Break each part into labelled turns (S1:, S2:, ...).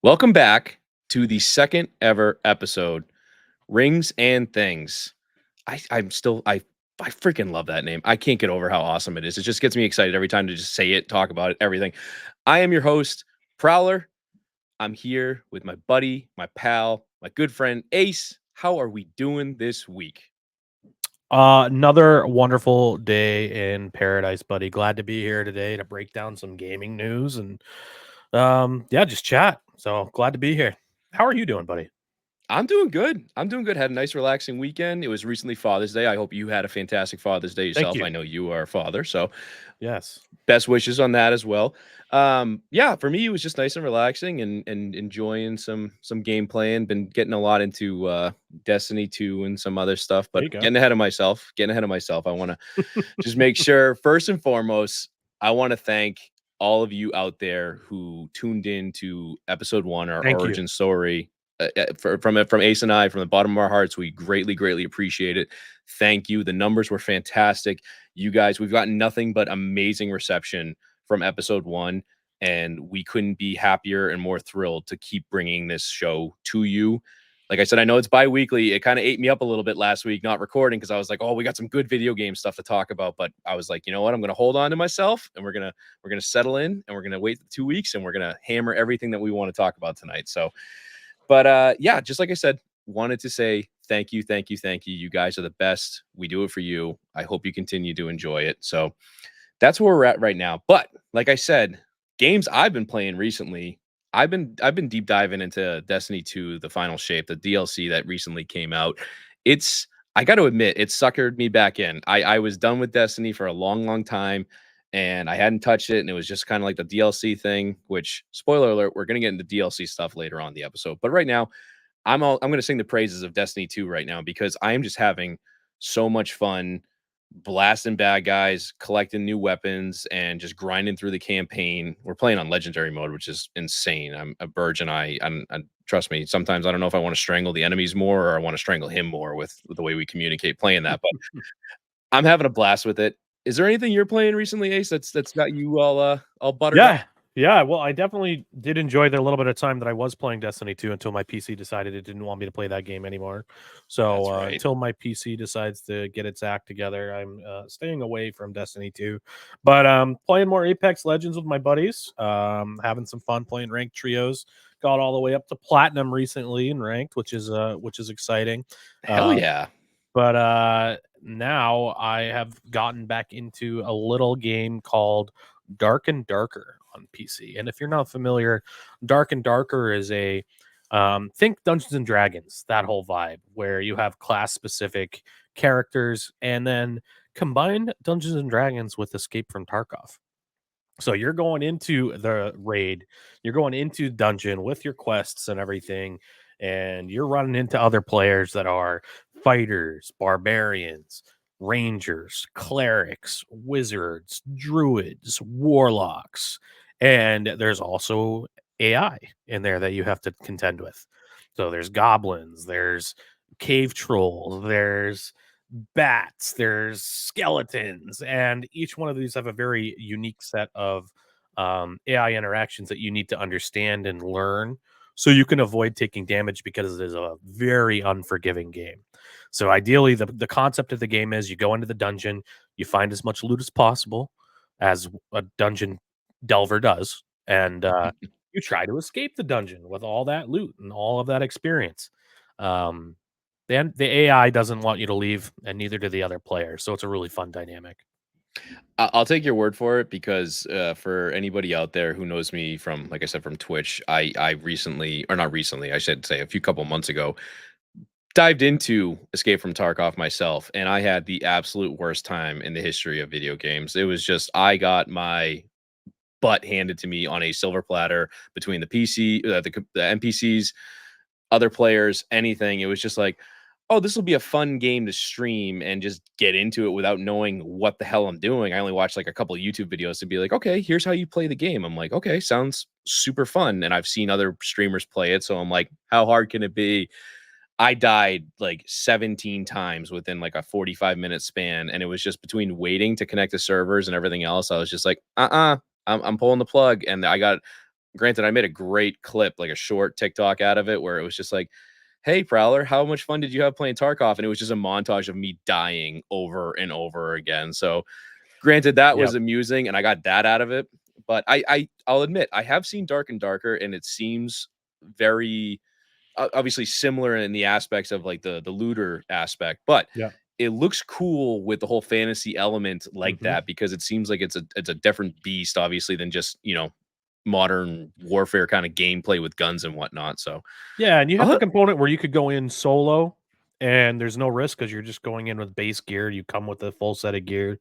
S1: Welcome back to the second ever episode, Rings and Things. I freaking love that name. I can't get over how awesome it is. It just gets me excited every time to just say it, talk about it, everything. I am your host, Prowler. I'm here with my buddy, my pal, my good friend Ace. How are we doing this week?
S2: Another wonderful day in paradise, buddy. Glad to be here today to break down some gaming news and yeah, just chat. So glad to be here. How are you doing, buddy?
S1: I'm doing good. I'm doing good. Had a nice, relaxing weekend. It was recently Father's Day. I hope you had a fantastic Father's Day
S2: Thank
S1: yourself.
S2: you.
S1: I know you are a father, so
S2: Yes.
S1: best wishes on that as well. Yeah, for me, it was just nice and relaxing and enjoying some gameplay and been getting a lot into Destiny 2 and some other stuff,
S2: There
S1: but
S2: you go.
S1: getting ahead of myself. I want to just make sure, first and foremost, I want to thank all of you out there who tuned in to episode one, our
S2: Thank you.
S1: origin story. From Ace and I, from the bottom of our hearts, we greatly appreciate it. Thank you. The numbers were fantastic. You guys, we've gotten nothing but amazing reception from episode one, and we couldn't be happier and more thrilled to keep bringing this show to you. Like I said, I know it's bi-weekly. It kind of ate me up a little bit last week not recording because I was like, oh, we got some good video game stuff to talk about. But I was like, you know what? I'm gonna hold on to myself and we're gonna settle in and we're gonna wait 2 weeks and we're gonna hammer everything that we want to talk about tonight. So, but yeah, just like I said, wanted to say thank you, thank you, thank you. You guys are the best. We do it for you. I hope you continue to enjoy it. So that's where we're at right now. But like I said, games I've been playing recently, I've been deep diving into Destiny 2, the final shape, the DLC that recently came out. It's I got to admit, it suckered me back in. I was done with Destiny for a long time and I hadn't touched it. And it was just kind of like the DLC thing, which spoiler alert, we're gonna get into DLC stuff later on in the episode. But right now, I'm gonna sing the praises of Destiny 2 right now because I am just having so much fun blasting bad guys, collecting new weapons, and just grinding through the campaign. We're playing on legendary mode, which is insane. I'm a virgin. I trust me. Sometimes I don't know if I want to strangle the enemies more or I want to strangle him more with the way we communicate playing that. But I'm having a blast with it. Is there anything you're playing recently, Ace? That's got you all buttered up?
S2: Yeah. Yeah. Well, I definitely did enjoy the little bit of time that I was playing Destiny 2 until my PC decided it didn't want me to play that game anymore. So
S1: That's right.
S2: until my PC decides to get its act together, I'm staying away from Destiny 2. But playing more Apex Legends with my buddies, having some fun playing ranked trios. Got all the way up to platinum recently in ranked, which is exciting.
S1: Hell
S2: Uh,
S1: yeah.
S2: but now I have gotten back into a little game called Dark and Darker on PC. And if you're not familiar, Dark and Darker is a think Dungeons and Dragons, that whole vibe where you have class specific characters and then combine Dungeons and Dragons with Escape from Tarkov. So you're going into the raid, you're going into dungeon with your quests and everything, and you're running into other players that are fighters, barbarians, rangers, clerics, wizards, druids, warlocks, and there's also AI in there that you have to contend with. So there's goblins, there's cave trolls, there's bats, there's skeletons, and each one of these have a very unique set of AI interactions that you need to understand and learn so you can avoid taking damage because it is a very unforgiving game. So ideally the concept of the game is you go into the dungeon, you find as much loot as possible as a dungeon delver does, and you try to escape the dungeon with all that loot and all of that experience. Um, the AI doesn't want you to leave, and neither do the other players, so it's a really fun dynamic.
S1: I'll take your word for it because for anybody out there who knows me from, like I said, from Twitch, I recently, or not recently, I should say, a few couple months ago, dived into Escape from Tarkov myself, and I had the absolute worst time in the history of video games. It was just I got my butt handed to me on a silver platter between the PC, the NPCs, other players, anything. It was just like, oh, this will be a fun game to stream and just get into it without knowing what the hell I'm doing. I only watched like a couple of YouTube videos to be like, okay, here's how you play the game. I'm like, okay, sounds super fun. And I've seen other streamers play it. So I'm like, how hard can it be? I died like 17 times within like a 45-minute span. And it was just between waiting to connect to servers and everything else. I was just like, I'm pulling the plug. And I got granted, I made a great clip, like a short TikTok out of it, where it was just like, "Hey, Prowler, how much fun did you have playing Tarkov?" And it was just a montage of me dying over and over again. So, granted, that was
S2: Yep.
S1: amusing, and I got that out of it. But I'll admit, I have seen Dark and Darker, and it seems very obviously similar in the aspects of like the looter aspect, but
S2: Yeah.
S1: it looks cool with the whole fantasy element like
S2: Hmm.
S1: that because it seems like it's a different beast, obviously, than just modern warfare kind of gameplay with guns and whatnot. So,
S2: Yeah, and you have the
S1: uh,
S2: component where you could go in solo and there's no risk because you're just going in with base gear. You come with a full set of gear.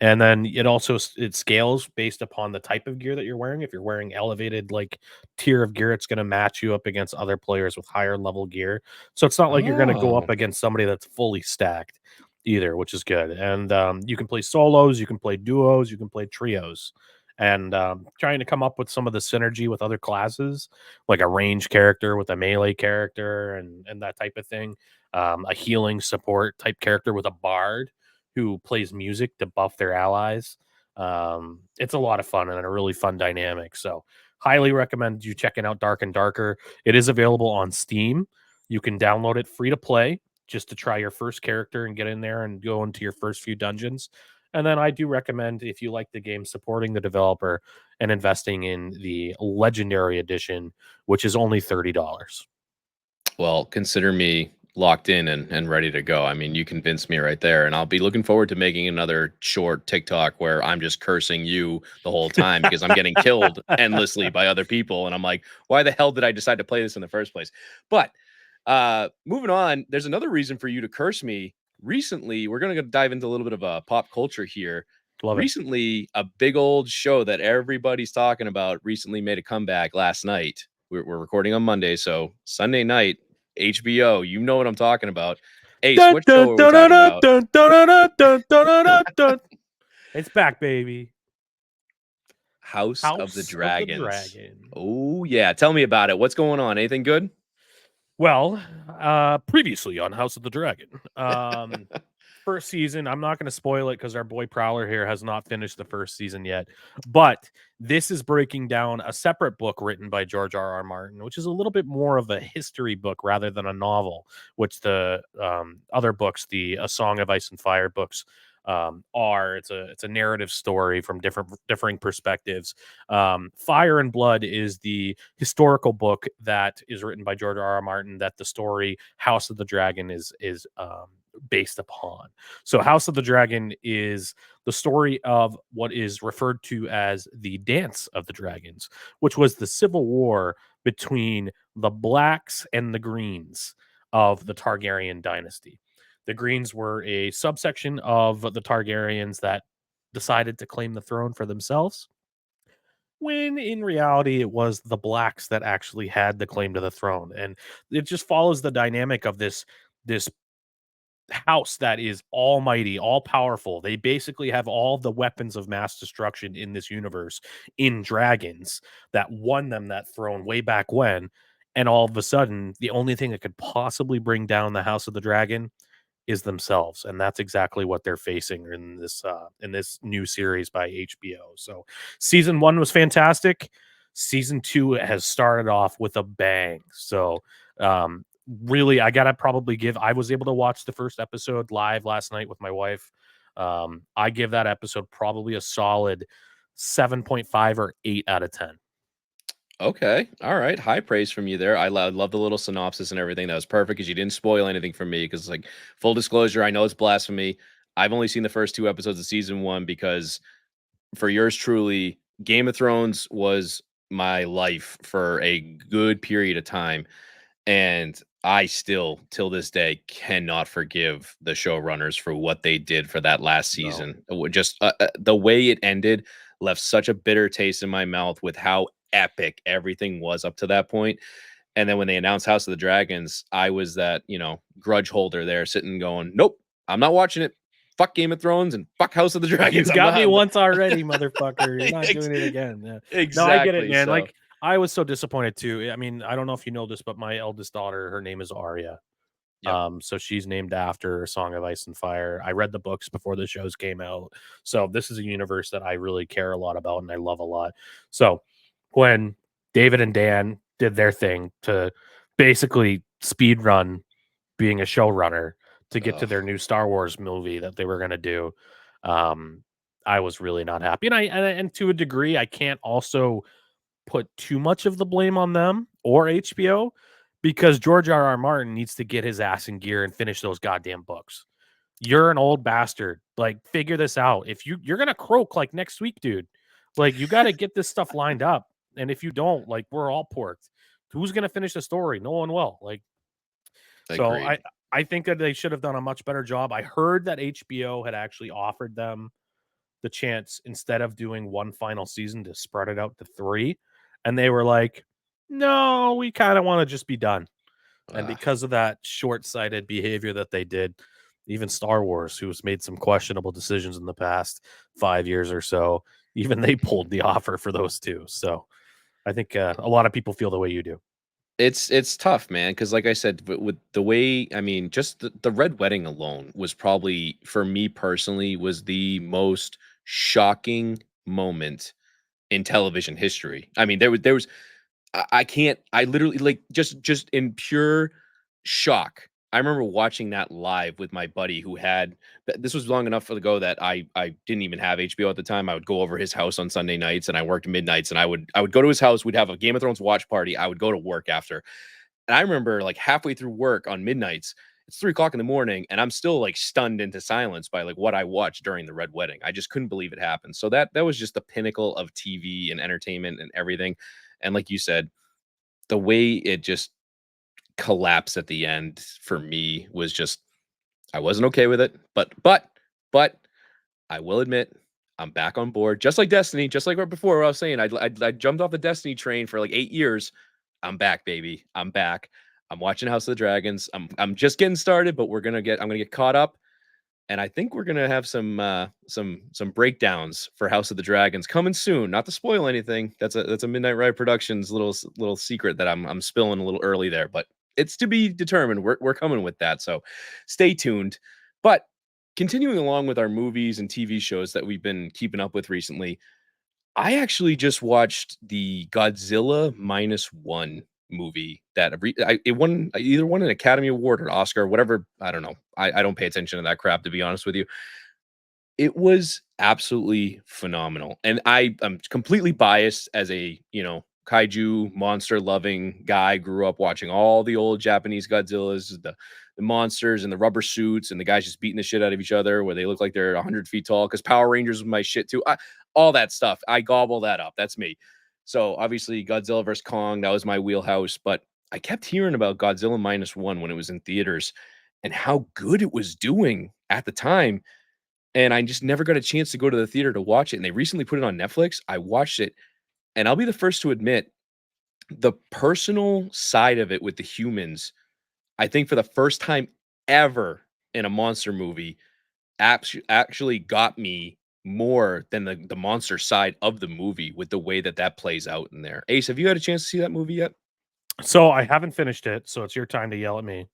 S2: And then it also it scales based upon the type of gear that you're wearing. If you're wearing elevated like tier of gear, it's going to match you up against other players with higher level gear. So it's not like you're going to go up
S1: oh,
S2: against somebody that's fully stacked either, which is good. And you can play solos, you can play duos, you can play trios. And trying to come up with some of the synergy with other classes like a range character with a melee character and that type of thing. A healing support type character with a bard who plays music to buff their allies. It's a lot of fun and a really fun dynamic. So, highly recommend you checking out Dark and Darker. It is available on Steam. You can download it free to play just to try your first character and get in there and go into your first few dungeons. And then I do recommend if you like the game, supporting the developer and investing in the Legendary Edition, which is only $30.
S1: well, consider me locked in and ready to go. I mean, you convinced me right there, and I'll be looking forward to making another short TikTok where I'm just cursing you the whole time because I'm getting killed endlessly by other people, and I'm like, why the hell did I decide to play this in the first place? But moving on, there's another reason for you to curse me. Recently, we're gonna dive into a little bit of pop culture here.
S2: Love it.
S1: Recently, a big old show that everybody's talking about recently made a comeback last night. We're recording on Monday, so Sunday night, HBO, you know what I'm talking about. Ace,
S2: Dun,
S1: what
S2: dun,
S1: show are we
S2: dun,
S1: talking
S2: dun,
S1: about?
S2: dun, dun, dun, dun, dun, dun, dun, dun, dun. It's back, baby.
S1: House of the
S2: House of the
S1: Dragons.
S2: Dragon.
S1: Oh yeah, tell me about it. What's going on? Anything good?
S2: Well, previously on House of the Dragon. First season, I'm not going to spoil it because our boy Prowler here has not finished the first season yet. But this is breaking down a separate book written by George R. R. Martin, which is a little bit more of a history book rather than a novel, which the other books, the A Song of Ice and Fire books, are. It's a narrative story from differing perspectives. Fire and Blood is the historical book that is written by George R. R. Martin that the story House of the Dragon is based upon. So House of the Dragon is the story of what is referred to as the Dance of the Dragons, which was the civil war between the blacks and the greens of the Targaryen dynasty. The greens were a subsection of the Targaryens that decided to claim the throne for themselves, when in reality it was the blacks that actually had the claim to the throne. And it just follows the dynamic of this house that is almighty, all powerful. They basically have all the weapons of mass destruction in this universe in dragons that won them that throne way back when. And all of a sudden, the only thing that could possibly bring down the House of the Dragon is themselves, and that's exactly what they're facing in this new series by HBO. So season 1 was fantastic. Season 2 has started off with a bang. So really, I gotta probably give. I was able to watch the first episode live last night with my wife. I give that episode probably a solid 7.5 or 8 out of 10.
S1: Okay. All right. High praise from you there. I love the little synopsis and everything. That was perfect because you didn't spoil anything for me. Because, like, full disclosure, I know it's blasphemy. I've only seen the first 2 episodes of season 1 because for yours truly, Game of Thrones was my life for a good period of time. And I still, till this day, cannot forgive the showrunners for what they did for that last
S2: No.
S1: season. Just the way it ended left such a bitter taste in my mouth with how epic everything was up to that point. And then when they announced House of the Dragons, I was that, grudge holder there sitting going, nope, I'm not watching it. Fuck Game of Thrones and fuck House of the
S2: You
S1: Dragons. I'm
S2: got
S1: not.
S2: me
S1: I'm
S2: once already, motherfucker. You're not
S1: Ex-
S2: doing it again. Yeah. No, I get it,
S1: exactly.
S2: man.
S1: So,
S2: Like I was so disappointed too. I mean, I don't know if you know this, but my eldest daughter, her name is Arya.
S1: yep.
S2: So she's named after A Song of Ice and Fire. I read the books before the shows came out. So this is a universe that I really care a lot about and I love a lot. So when David and Dan did their thing to basically speed run being a showrunner to get to
S1: Ugh.
S2: their new Star Wars movie that they were going to do. Um, I was really not happy, and to a degree, I can't also put too much of the blame on them or HBO because George R. Martin needs to get his ass in gear and finish those goddamn books. You're an old bastard. Like, figure this out. If you're gonna croak like next week, dude. Like, you got to get this stuff lined up. And if you don't, like, we're all porked. Who's gonna finish the story? No one will. Like, so
S1: Agreed.
S2: I think that they should have done a much better job. I heard that HBO had actually offered them the chance instead of doing one final season to spread it out to 3, and they were like, "No, we kind of want to just be done." And
S1: Ugh.
S2: because of that short-sighted behavior that they did, even Star Wars, who's made some questionable decisions in the past 5 years or so, even they pulled the offer for those 2. So, I think a lot of people feel the way you do.
S1: It's tough, man, because like I said, with the way I mean, just the Red Wedding alone was probably, for me personally, was the most shocking moment in television history. I mean, there was I can't I literally, like, just in pure shock. I remember watching that live with my buddy who had this was long enough ago that I didn't even have HBO at the time. I would go over his house on Sunday nights, and I worked midnights, and I would go to his house. We'd have a Game of Thrones watch party. I would go to work after. And I remember, like, halfway through work on midnights, it's 3 o'clock in the morning, and I'm still, like, stunned into silence by, like, what I watched during the Red Wedding. I just couldn't believe it happened. So that was just the pinnacle of TV and entertainment and everything. And like you said, the way it just collapsed at the end for me was just, I wasn't okay with it. But I will admit, I'm back on board. Just like Destiny, just like right before I was saying, I jumped off the Destiny train for like 8 years. I'm back, baby. I'm back. I'm watching House of the Dragons. I'm just getting started, but I'm gonna get caught up. And I think we're gonna have some breakdowns for House of the Dragons coming soon. Not to spoil anything. That's a Midnight Ride Productions little secret that I'm spilling a little early there, but it's to be determined. We're coming with that. So stay tuned. But continuing along with our movies and TV shows that we've been keeping up with recently, I actually just watched the Godzilla minus one movie it won, either won an Academy Award or Oscar, whatever. I don't know. I don't pay attention to that crap, to be honest with you. It was absolutely phenomenal, and I'm completely biased as a, kaiju monster loving guy. Grew up watching all the old Japanese Godzillas, the monsters and the rubber suits, and the guys just beating the shit out of each other, where they look like they're 100 feet tall. Because Power Rangers was my shit too. All that stuff, I gobble that up. That's me. So obviously, Godzilla versus Kong, that was my wheelhouse. But I kept hearing about Godzilla minus one when it was in theaters, and how good it was doing at the time, and I just never got a chance to go to the theater to watch it. And they recently put it on Netflix. I watched it, and I'll be the first to admit, the personal side of it with the humans, I think for the first time ever in a monster movie, actually got me more than the monster side of the movie, with the way that that plays out in there. Ace, have you had a chance to see that movie yet?
S2: So I haven't finished it, so it's your time to yell at me.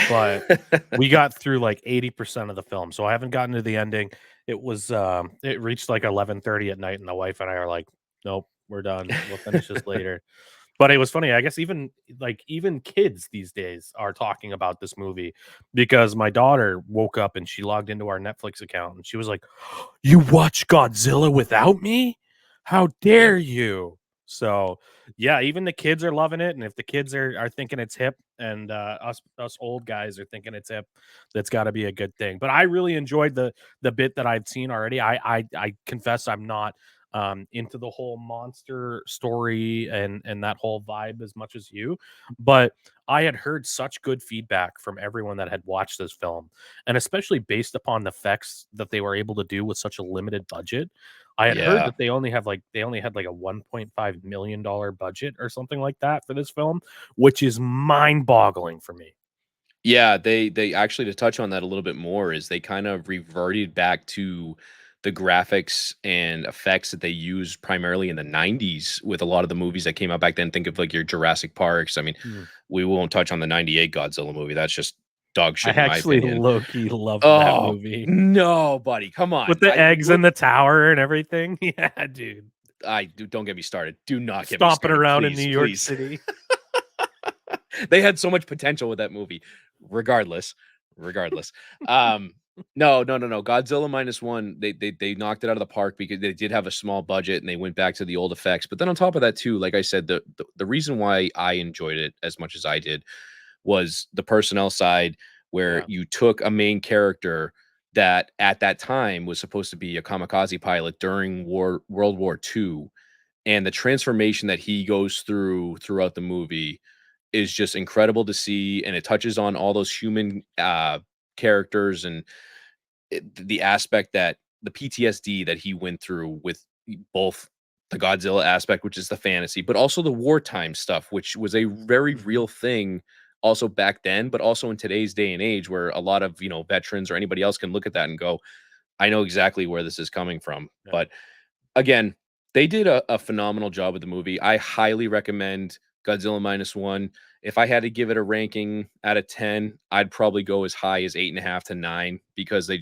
S2: But we got through like 80% of the film, so I haven't gotten to the ending. It reached like 11:30 at night, and the wife and I are like, "Nope, we're done. We'll finish this later." But it was funny. I guess even kids these days are talking about this movie because my daughter woke up and she logged into our Netflix account and she was like, "You watch Godzilla without me? How
S1: Yep.
S2: dare you?" So yeah, even the kids are loving it, and if the kids are thinking it's hip, and us old guys are thinking it's hip, that's got to be a good thing. But I really enjoyed the bit that I've seen already. I confess I'm not into the whole monster story and that whole vibe as much as you, but I had heard such good feedback from everyone that had watched this film, and especially based upon the effects that they were able to do with such a limited budget. I had heard
S1: Yeah.
S2: that they only had like a $1.5 million budget or something like that for this film, which is mind-boggling for me.
S1: Yeah, they actually, to touch on that a little bit more, is they kind of reverted back to the graphics and effects that they used primarily in the 90s with a lot of the movies that came out back then. Think of like your Jurassic Parks. I mean,
S2: Mm.
S1: we won't touch on the 98 Godzilla movie. That's just dog
S2: I
S1: shit in my
S2: actually
S1: opinion.
S2: low-key loved that
S1: Oh,
S2: movie
S1: no, buddy. Come
S2: with
S1: on.
S2: the
S1: I
S2: eggs in
S1: look
S2: the tower and everything. Yeah, dude.
S1: don't get me started. Do not get me
S2: stomping
S1: started,
S2: around in New
S1: please,
S2: York
S1: please.
S2: City.
S1: They had so much potential with that movie. Regardless. Um, no, no, no, no. Godzilla minus one. They knocked it out of the park because they did have a small budget and they went back to the old effects. But then on top of that, too, like I said, the reason why I enjoyed it as much as I did was the personnel side, where
S2: Yeah.
S1: you took a main character that at that time was supposed to be a kamikaze pilot during World War II, and the transformation that he goes through throughout the movie is just incredible to see, and it touches on all those human characters and the aspect that the PTSD that he went through with both the Godzilla aspect, which is the fantasy, but also the wartime stuff, which was a very
S2: Mhm.
S1: real thing also back then, but also in today's day and age where a lot of, veterans or anybody else can look at that and go, I know exactly where this is coming from.
S2: Yeah.
S1: But again, they did a phenomenal job with the movie. I highly recommend Godzilla minus one. If I had to give it a ranking out of 10, I'd probably go as high as 8.5 to 9 because they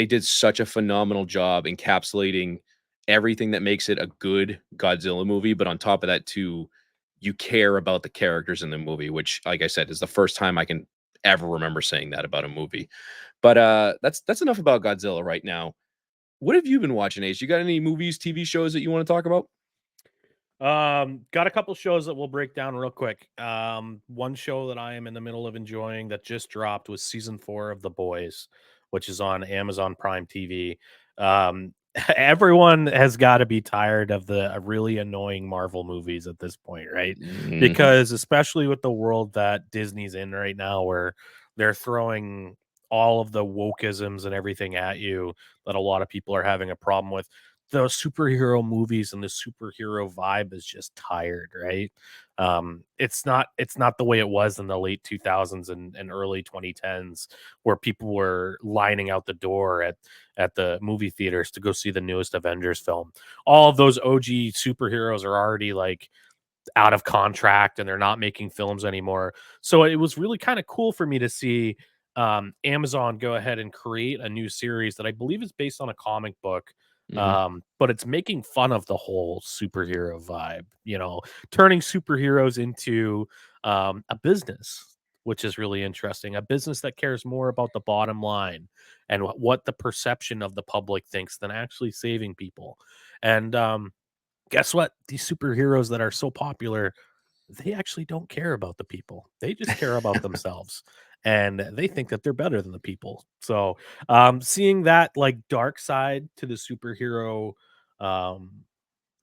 S1: did such a phenomenal job encapsulating everything that makes it a good Godzilla movie. But on top of that, too, you care about the characters in the movie, which, like I said, is the first time I can ever remember saying that about a movie. But that's enough about Godzilla right now. What have you been watching, Ace? You got any movies, TV shows that you want to talk about?
S2: Got a couple shows that we'll break down real quick. One show that I am in the middle of enjoying that just dropped was season 4 of The Boys, which is on Amazon Prime TV. Everyone has got to be tired of the really annoying Marvel movies at this point, right?
S1: Mhm.
S2: Because especially with the world that Disney's in right now, where they're throwing all of the wokeisms and everything at you that a lot of people are having a problem with, the superhero movies and the superhero vibe is just tired, right? It's not the way it was in the late 2000s and early 2010s, where people were lining out the door at the movie theaters to go see the newest Avengers film. All of those OG superheroes are already like out of contract and they're not making films anymore. So it was really kind of cool for me to see Amazon go ahead and create a new series that I believe is based on a comic book.
S1: Mhm.
S2: But it's making fun of the whole superhero vibe, turning superheroes into a business, which is really interesting. A business that cares more about the bottom line and what the perception of the public thinks than actually saving people. And guess what? These superheroes that are so popular, they actually don't care about the people. They just care about themselves. And they think that they're better than the people. So seeing that like dark side to the superhero um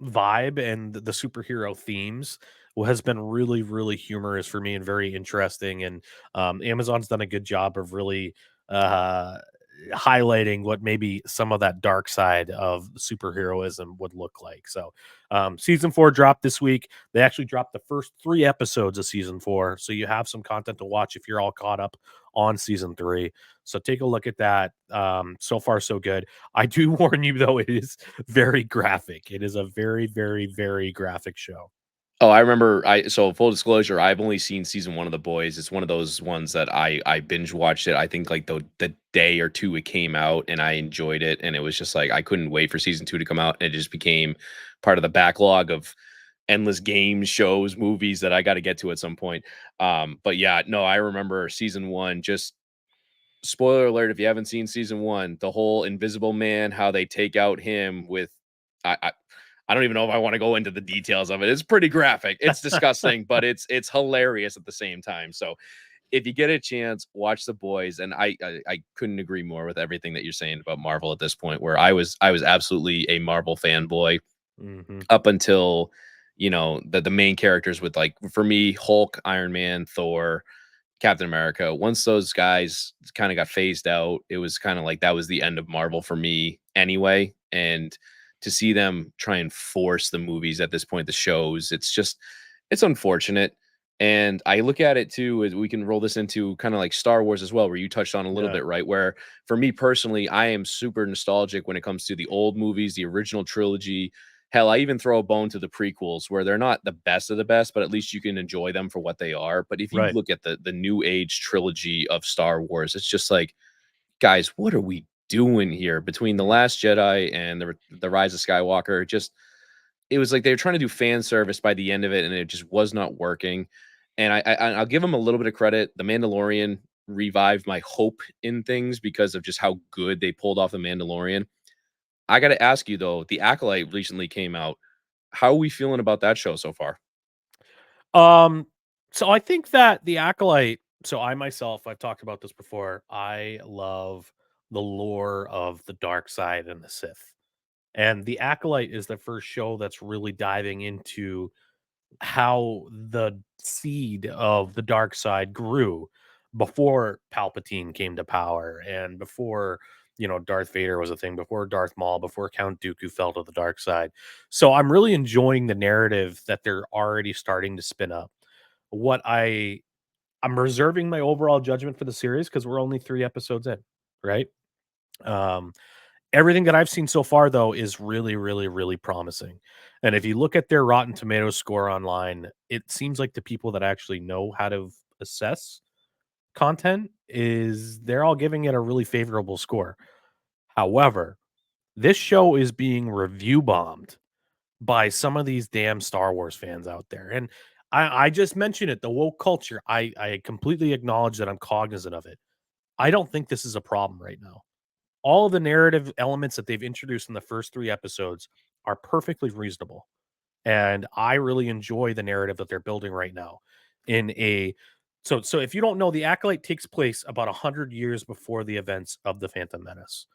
S2: vibe and the superhero themes has been really, really humorous for me and very interesting. And Amazon's done a good job of really uh, highlighting what maybe some of that dark side of superheroism would look like. So, season 4 dropped this week. They actually dropped the first 3 episodes of season 4, so you have some content to watch if you're all caught up on season 3. So take a look at that. So far, so good. I do warn you though, it is very graphic. It is a very, very, very graphic show.
S1: Oh, I remember so full disclosure, I've only seen season 1 of The Boys. It's one of those ones that I binge watched it. I think like the day or 2 it came out and I enjoyed it and it was just like I couldn't wait for season 2 to come out and it just became part of the backlog of endless games, shows, movies that I got to get to at some point. But yeah, no, I remember season 1 just spoiler alert if you haven't seen season 1, the whole Invisible Man, how they take out him with I I, I don't even know if I want to go into the details of it. It's pretty graphic. It's disgusting, but it's hilarious at the same time. So if you get a chance, watch The Boys. And I couldn't agree more with everything that you're saying about Marvel at this point, where I was absolutely a Marvel fanboy
S2: Hmm.
S1: up until the main characters with like for me, Hulk, Iron Man, Thor, Captain America. Once those guys kind of got phased out, it was kind of like that was the end of Marvel for me anyway. And to see them try and force the movies at this point, the shows, it's unfortunate. And I look at it too, as we can roll this into kind of like Star Wars as well, where you touched on a little
S2: Yeah.
S1: bit, right? Where for me personally, I am super nostalgic when it comes to the old movies, the original trilogy. Hell, I even throw a bone to the prequels where they're not the best of the best, but at least you can enjoy them for what they are. But if you
S2: Right.
S1: look at the new age trilogy of Star Wars, it's just like, guys, what are we doing here between the
S2: Mm.
S1: Last Jedi and the Rise of Skywalker? Just it was like they were trying to do fan service by the end of it, and it just was not working. And I'll give them a little bit of credit. The Mandalorian revived my hope in things because of just how good they pulled off the Mandalorian. I got to ask you though, the Acolyte recently came out. How are we feeling about that show so far?
S2: Um, so I think that the Acolyte. So I myself, I've talked about this before. I love the lore of the dark side and the Sith, and the Acolyte is the first show that's really diving into how the seed of the dark side grew before Palpatine came to power and before Darth Vader was a thing, before Darth Maul, before Count Dooku fell to the dark side. So I'm really enjoying the narrative that they're already starting to spin up. What I'm reserving my overall judgment for the series because we're only 3 episodes in, right? Um, Everything that I've seen so far, though, is really, really, really promising. And if you look at their Rotten Tomatoes score online, it seems like the people that actually know how to assess content is they're all giving it a really favorable score. However, this show is being review bombed by some of these damn Star Wars fans out there. And I just mentioned it, the woke culture. I completely acknowledge that I'm cognizant of it. I don't think this is a problem right now. All of the narrative elements that they've introduced in the first 3 episodes are perfectly reasonable. And I really enjoy the narrative that they're building right now. In a so if you don't know, the Acolyte takes place about 100 years before the events of the Phantom Menace.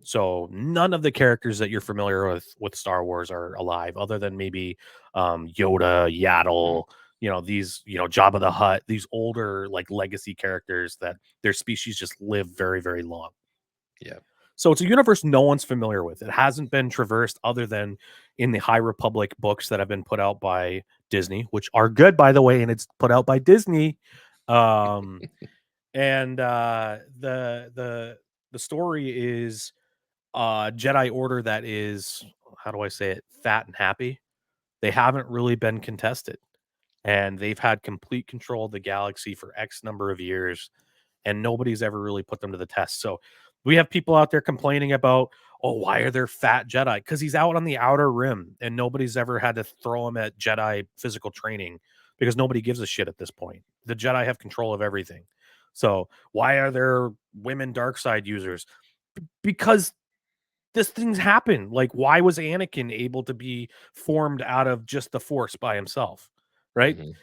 S2: So none of the characters that you're familiar with Star Wars are alive, other than maybe Yoda,
S1: Mhm.
S2: Yaddle, these, Jabba the Hutt, these older like legacy characters that their species just live very, very long.
S1: Yeah.
S2: So it's a universe no one's familiar with. It hasn't been traversed other than in the High Republic books that have been put out by Disney, which are good, by the way, and it's put out by Disney. Um, and the story is Jedi Order that is, how do I say it, fat and happy. They haven't really been contested, and they've had complete control of the galaxy for X number of years, and nobody's ever really put them to the test. So we have people out there complaining about, oh, why are there fat Jedi? Because he's out on the outer rim, and nobody's ever had to throw him at Jedi physical training because nobody gives a shit at this point. The Jedi have control of everything. So why are there women dark side users? Because this things happen. Like, why was Anakin able to be formed out of just the Force by himself? Right?
S1: Mhm.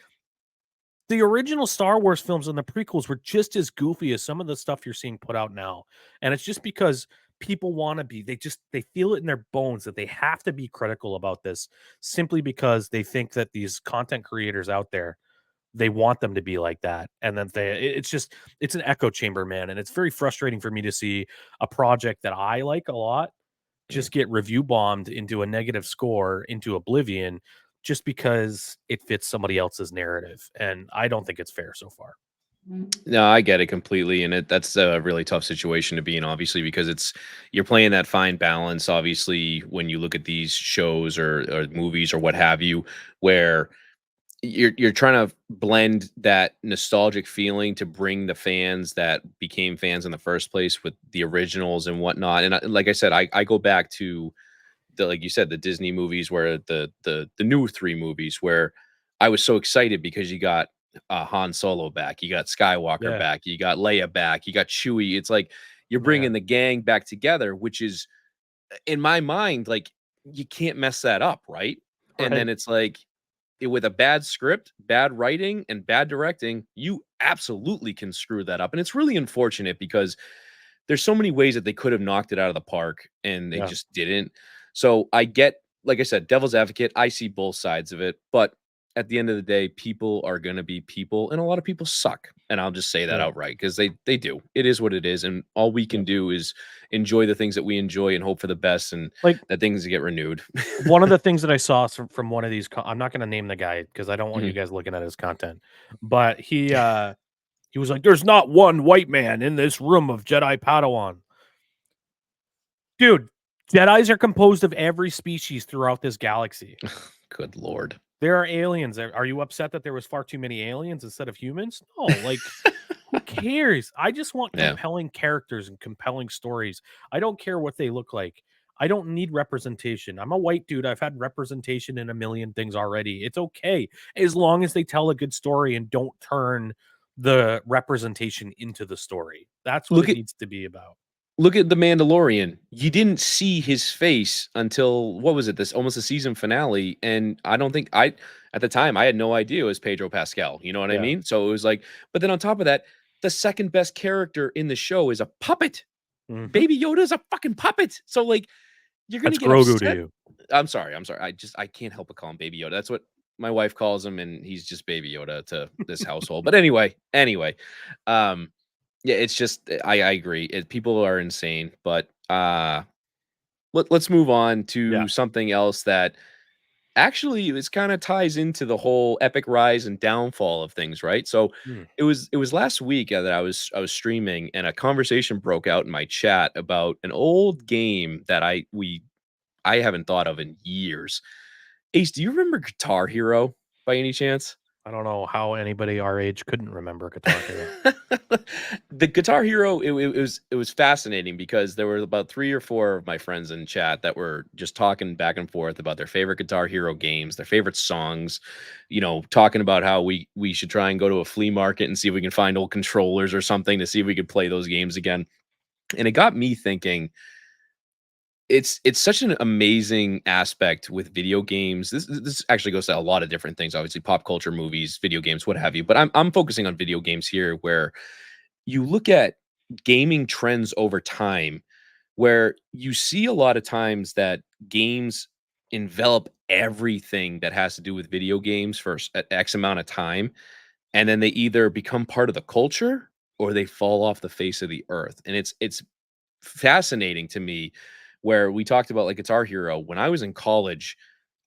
S2: The original Star Wars films and the prequels were just as goofy as some of the stuff you're seeing put out now. And it's just because people want to be, they feel it in their bones that they have to be critical about this simply because they think that these content creators out there, they want them to be like that. And then it's an echo chamber, man. And it's very frustrating for me to see a project that I like a lot
S1: Mhm.
S2: just get review bombed into a negative score into oblivion just because it fits somebody else's narrative. And I don't think it's fair so far.
S1: No, I get it completely, and that's a really tough situation to be in, obviously, because you're playing that fine balance. Obviously, when you look at these shows or movies or what have you, where you're trying to blend that nostalgic feeling to bring the fans that became fans in the first place with the originals and whatnot. And like I said, I go back to the, like you said, the Disney movies, where the new 3 movies, where I was so excited because you got, Han Solo back, you got Skywalker
S2: Yeah.
S1: back, you got Leia back, you got Chewie. It's like you're
S2: Yeah.
S1: bringing the gang back together, which is, in my mind, like, you can't mess that up, right? And then
S2: Right.
S1: it's like, with a bad script, bad writing, and bad directing, you absolutely can screw that up. And it's really unfortunate because there's so many ways that they could have knocked it out of the park and they
S2: Yeah.
S1: just didn't. So I get, like I said, devil's advocate. I see both sides of it, but at the end of the day, people are going to be people, and a lot of people suck. And I'll just say that
S2: Yeah.
S1: outright because they do. It is what it is, and all we
S2: Yeah.
S1: can do is enjoy the things that we enjoy and hope for the best, and
S2: Like,
S1: that things get renewed.
S2: one of the things that I saw from one of these, I'm not going to name the guy because I don't want you
S1: Mhm.
S2: guys looking at his content, but he was like, "There's not one white man in this room of Jedi Padawan." Dude, Jedis are composed of every species throughout this galaxy.
S1: Good lord.
S2: There are aliens. Are you upset that there was far too many aliens instead of humans? No, like, who cares? I just want
S1: Yeah.
S2: compelling characters and compelling stories. I don't care what they look like. I don't need representation. I'm a white dude. I've had representation in a million things already. It's okay as long as they tell a good story and don't turn the representation into the story. That's what
S1: Look
S2: it
S1: at
S2: needs to be about.
S1: Look at The Mandalorian. You didn't see his face until what was it? This almost a season finale, and I don't think I at the time I had no idea it was Pedro Pascal. You know what I
S2: Yeah.
S1: mean? So it was like, but then on top of that, the second best character in the show is a puppet.
S2: Mhm.
S1: Baby Yoda is a fucking puppet. So like, you're gonna
S2: That's
S1: get
S2: Grogu to
S1: upset.
S2: you.
S1: I'm sorry. I'm sorry. I can't help but call him Baby Yoda. That's what my wife calls him, and he's just Baby Yoda to this household. But anyway, um, yeah, it's just I agree. People are insane, but let's move on
S2: Yeah.
S1: to something else that actually is kind of ties into the whole epic rise and downfall of things, right? So
S2: Mm.
S1: it was last week that I was streaming and a conversation broke out in my chat about an old game that I haven't thought of in years. Ace, do you remember Guitar Hero by any chance?
S2: I don't know how anybody our age couldn't remember Guitar Hero.
S1: The Guitar Hero, it was fascinating because there were about 3 or 4 of my friends in chat that were just talking back and forth about their favorite Guitar Hero games, their favorite songs, talking about how we should try and go to a flea market and see if we can find old controllers or something to see if we could play those games again. And it got me thinking, it's such an amazing aspect with video games. This actually goes to a lot of different things, obviously pop culture, movies, video games, what have you. But I'm focusing on video games here, where you look at gaming trends over time, where you see a lot of times that games envelop everything that has to do with video games for X amount of time, and then they either become part of the culture or they fall off the face of the earth. And it's fascinating to me where we talked about like Guitar Hero. When I was in college,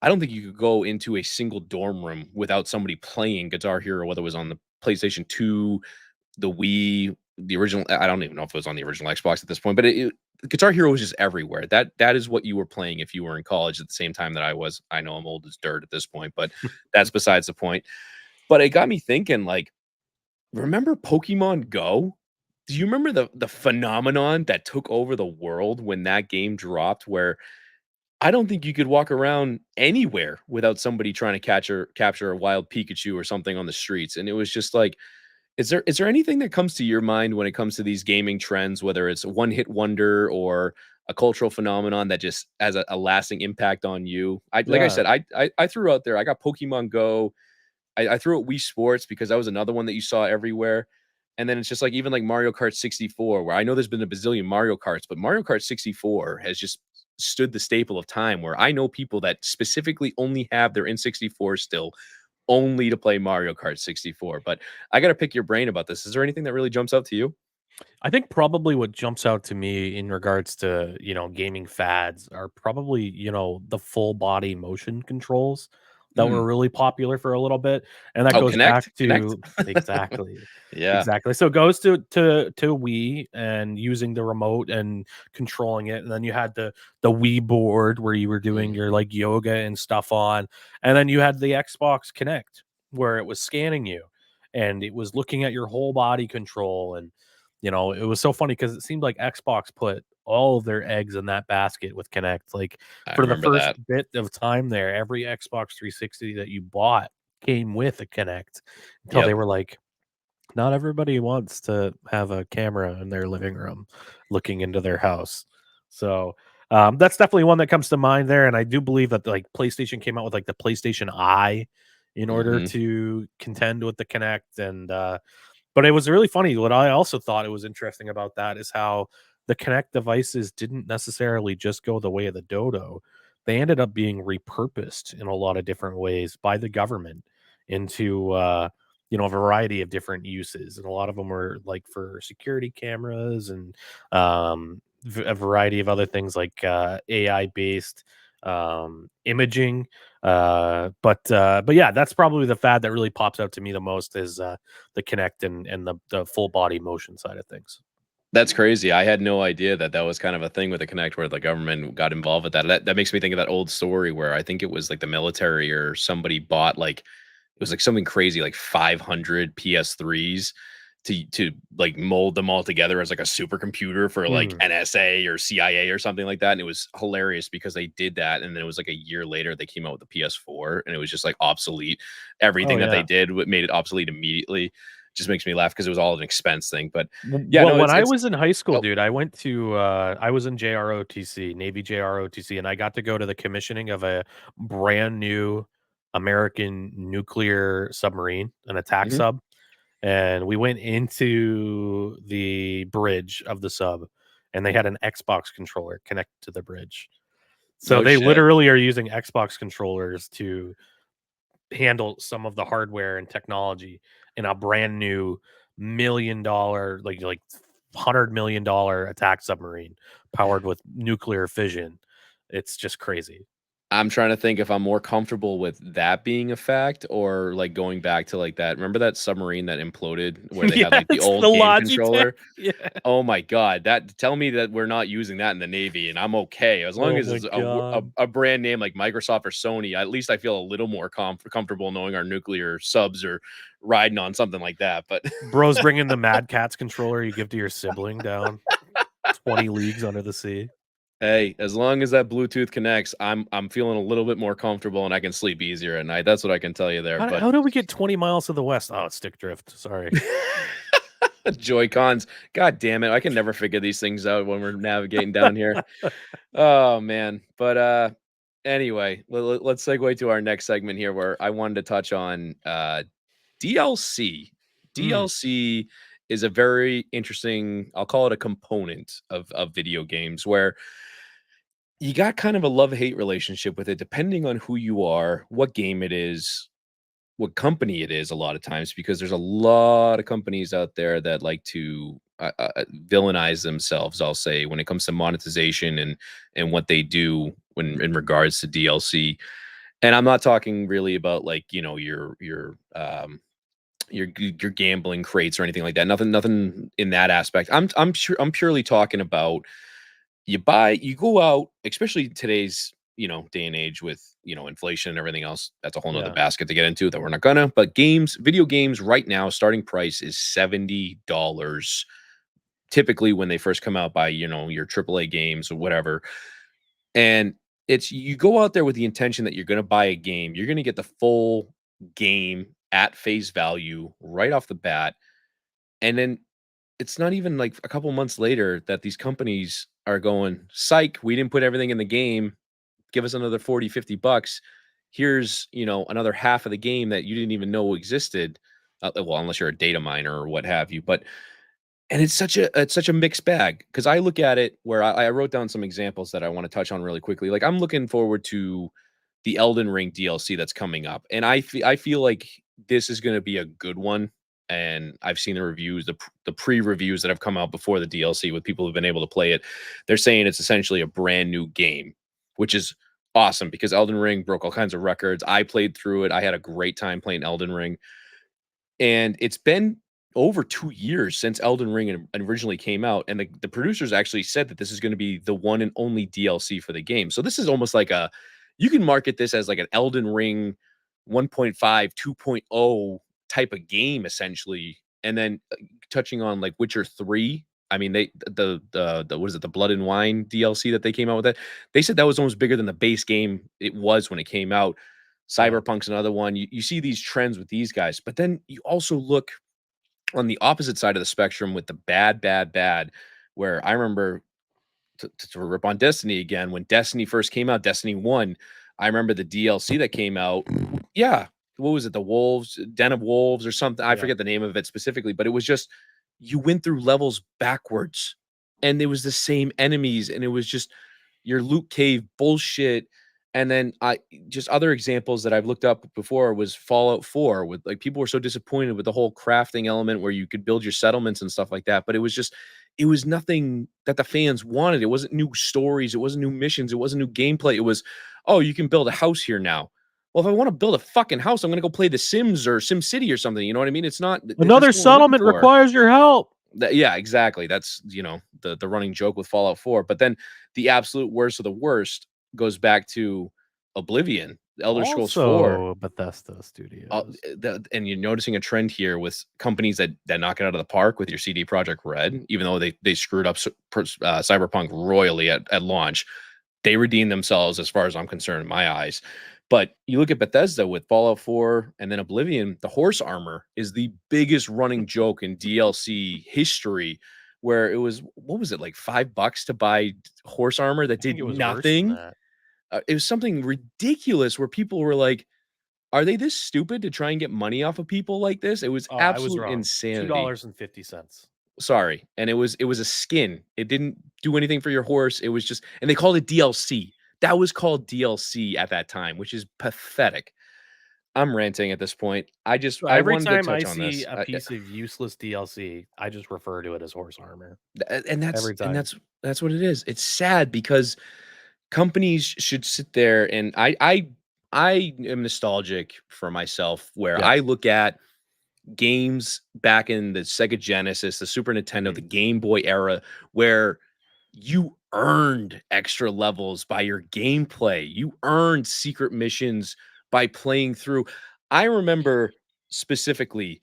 S1: I don't think you could go into a single dorm room without somebody playing Guitar Hero, whether it was on the PlayStation 2, the Wii, the original. I don't even know if it was on the original Xbox at this point, but Guitar Hero was just everywhere. That is what you were playing if you were in college at the same time that I was. I know I'm old as dirt at this point, but that's besides the point. But it got me thinking, like, remember Pokemon Go? Do you remember the phenomenon that took over the world when that game dropped, where I don't think you could walk around anywhere without somebody trying to capture a wild Pikachu or something on the streets, and it was just like, is there anything that comes to your mind when it comes to these gaming trends, whether it's a one-hit wonder or a cultural phenomenon that just has a lasting impact on you? Like I
S2: Yeah.
S1: said, I threw out there, I got Pokemon Go, I threw out Wii Sports because that was another one that you saw everywhere. And then it's just like even like Mario Kart 64, where I know there's been a bazillion Mario Karts, but Mario Kart 64 has just stood the staple of time, where I know people that specifically only have their N64 still only to play Mario Kart 64. But I got to pick your brain about this. Is there anything that really jumps out to you?
S2: I think probably what jumps out to me in regards to, gaming fads are probably, the full body motion controls that were
S1: Mm.
S2: really popular for a little bit. And that
S1: Oh,
S2: goes back
S1: Connect.
S2: to exactly.
S1: Yeah.
S2: Exactly. So it goes to Wii and using the remote and controlling it. And then you had the Wii board where you were doing your
S1: Mhm.
S2: like yoga and stuff on. And then you had the Xbox Connect where it was scanning you and it was looking at your whole body control. And it was so funny because it seemed like Xbox put all of their eggs in that basket with Connect. Like
S1: I
S2: for the
S1: remember
S2: first
S1: that.
S2: bit of time there, every Xbox 360 that you bought came with a Connect until they
S1: Yep.
S2: were like, not everybody wants to have a camera in their living room looking into their house. So that's definitely one that comes to mind there. And I do believe that like PlayStation came out with like the PlayStation Eye in order
S1: Mhm.
S2: to contend with the Connect. And but it was really funny. What I also thought it was interesting about that is how the Kinect devices didn't necessarily just go the way of the Dodo. They ended up being repurposed in a lot of different ways by the government into a variety of different uses, and a lot of them were like for security cameras and a variety of other things like AI based imaging. But yeah, that's probably the fad that really pops out to me the most is the Connect and the full body motion side of things.
S1: That's crazy. I had no idea that that was kind of a thing with the Connect where the government got involved with that. That makes me think of that old story where I think it was like the military or somebody bought like it was like something crazy like 500 PS3s to like mold them all together as like a supercomputer for like NSA or CIA or something like that. And it was hilarious because they did that. And then it was like a year later, they came out with the PS4 and it was just like obsolete. Everything
S2: Oh
S1: that they
S2: yeah.
S1: did made it obsolete immediately. Just makes me laugh because it was all an expense thing. But yeah,
S2: Well,
S1: no,
S2: when I
S1: it's
S2: was in high school,
S1: oh,
S2: dude, I went to I was in JROTC, Navy JROTC, and I got to go to the commissioning of a brand new American nuclear submarine, an attack
S1: mhm.
S2: sub. And we went into the bridge of the sub, and they had an Xbox controller connected to the bridge. So
S1: Oh
S2: they
S1: shit.
S2: literally are using Xbox controllers to handle some of the hardware and technology in a brand new $1 million, like $100 million attack submarine powered with nuclear fission. It's just crazy.
S1: I'm trying to think if I'm more comfortable with that being a fact or like going back to like that. Remember that submarine that imploded where they had like the
S2: Yes, the
S1: old game
S2: Logitech.
S1: controller?
S2: Yeah.
S1: Oh my god, that tell me that we're not using that in the Navy and I'm okay. As long
S2: Oh
S1: as
S2: my
S1: it's
S2: god.
S1: a brand name like Microsoft or Sony, at least I feel a little more comfortable knowing our nuclear subs are riding on something like that. But
S2: Bro's bringing the Mad Catz controller you give to your sibling down 20 leagues under the sea.
S1: hey, as long as that Bluetooth connects, I'm feeling a little bit more comfortable and I can sleep easier at night. That's what I can tell you there. But
S2: How do we get 20 miles to the west? Oh, it's stick drift. Sorry.
S1: Joy Cons, god damn it, I can never figure these things out when we're navigating down here. Oh man, but anyway, let's segue to our next segment here, where I wanted to touch on DLC.
S2: Mm,
S1: DLC is a very interesting, I'll call it a component of video games, where you got kind of a love hate relationship with it, depending on who you are, what game it is, what company it is a lot of times, because there's a lot of companies out there that like to villainize themselves, I'll say, when it comes to monetization and what they do when in regards to DLC. And I'm not talking really about like, you know, your gambling crates or anything like that. Nothing in that aspect. I'm sure I'm purely talking about you go out, especially today's, you know, day and age with, you know, inflation and everything else. That's a whole nother
S2: yeah.
S1: basket to get into that we're not gonna. But games, video games right now, starting price is $70. Typically when they first come out by, you know, your AAA games or whatever. And it's you go out there with the intention that you're gonna buy a game, you're gonna get the full game at face value right off the bat. And then it's not even like a couple months later that these companies are going, psych, we didn't put everything in the game. Give us another 40, $50. Here's, you know, another half of the game that you didn't even know existed. Well, unless you're a data miner or what have you. But and it's such a mixed bag because I look at it where I wrote down some examples that I want to touch on really quickly. Like I'm looking forward to the Elden Ring DLC that's coming up, and I feel like this is going to be a good one. And I've seen the reviews, the pre reviews that have come out before the DLC with people who've been able to play it. They're saying it's essentially a brand new game, which is awesome because Elden Ring broke all kinds of records. I played through it. I had a great time playing Elden Ring, and it's been over 2 years since Elden Ring originally came out, and the producers actually said that this is gonna be the one and only DLC for the game. So this is almost like a you can market this as like an Elden Ring 1.5, 2.0 type of game essentially. And then, touching on, like, Witcher 3, I mean, they the what is it? The Blood and Wine DLC that they came out with it. They said that was almost bigger than the base game it was when it came out.
S2: Yeah.
S1: Cyberpunk's another one. You see these trends with these guys, but then you also look on the opposite side of the spectrum with the bad, where I remember to rip on Destiny again, when Destiny first came out, Destiny 1, I remember the DLC that came out. Yeah. What was it? The Wolves, Den of Wolves or something. I
S2: Yeah.
S1: forget the name of it specifically, but it was just you went through levels backwards and it was the same enemies and it was just your loot cave bullshit. And then I just other examples that I've looked up before was Fallout 4 with like people were so disappointed with the whole crafting element where you could build your settlements and stuff like that. But it was nothing that the fans wanted. It wasn't new stories, it wasn't new missions, it wasn't new gameplay. It was, oh, you can build a house here now. Well, if I want to build a fucking house, I'm going to go play The Sims or Sim City or something. You know what I mean? It's not. That's
S2: Another
S1: not what I'm looking
S2: settlement
S1: for.
S2: requires your help.
S1: Yeah, exactly. That's, you know, the running joke with Fallout 4. But then the absolute worst of the worst goes back to Oblivion. Elder Scrolls 4.
S2: Also Bethesda Studios.
S1: And you're noticing a trend here with companies that knock it out of the park with your CD Projekt Red, even though they screwed up Cyberpunk royally at launch. They redeemed themselves as far as I'm concerned in my eyes. But you look at Bethesda with Fallout 4 and then Oblivion, the horse armor is the biggest running joke in DLC history, where it was, what was it, like $5 to buy horse armor that
S2: I think
S1: did
S2: it was worse than
S1: nothing?
S2: that.
S1: It was something ridiculous where people were like, are they this stupid to try and get money off of people like this? It was
S2: I was
S1: absolute
S2: wrong.
S1: insanity.
S2: $2.50.
S1: Sorry. And it was a skin. It didn't do anything for your horse. It was just, and they called it DLC. That was called DLC at that time, which is pathetic. I'm ranting at this point.
S2: So
S1: I
S2: every
S1: wanted to
S2: time I
S1: touch on
S2: see
S1: this.
S2: a piece of useless DLC, I just refer to it as horse armor.
S1: And
S2: Every time.
S1: that's what it is. It's sad because companies should sit there, and I am nostalgic for myself where
S2: Yeah.
S1: I look at games back in the Sega Genesis, the Super Nintendo, the Game Boy era, where you earned extra levels by your gameplay. You earned secret missions by playing through. I remember specifically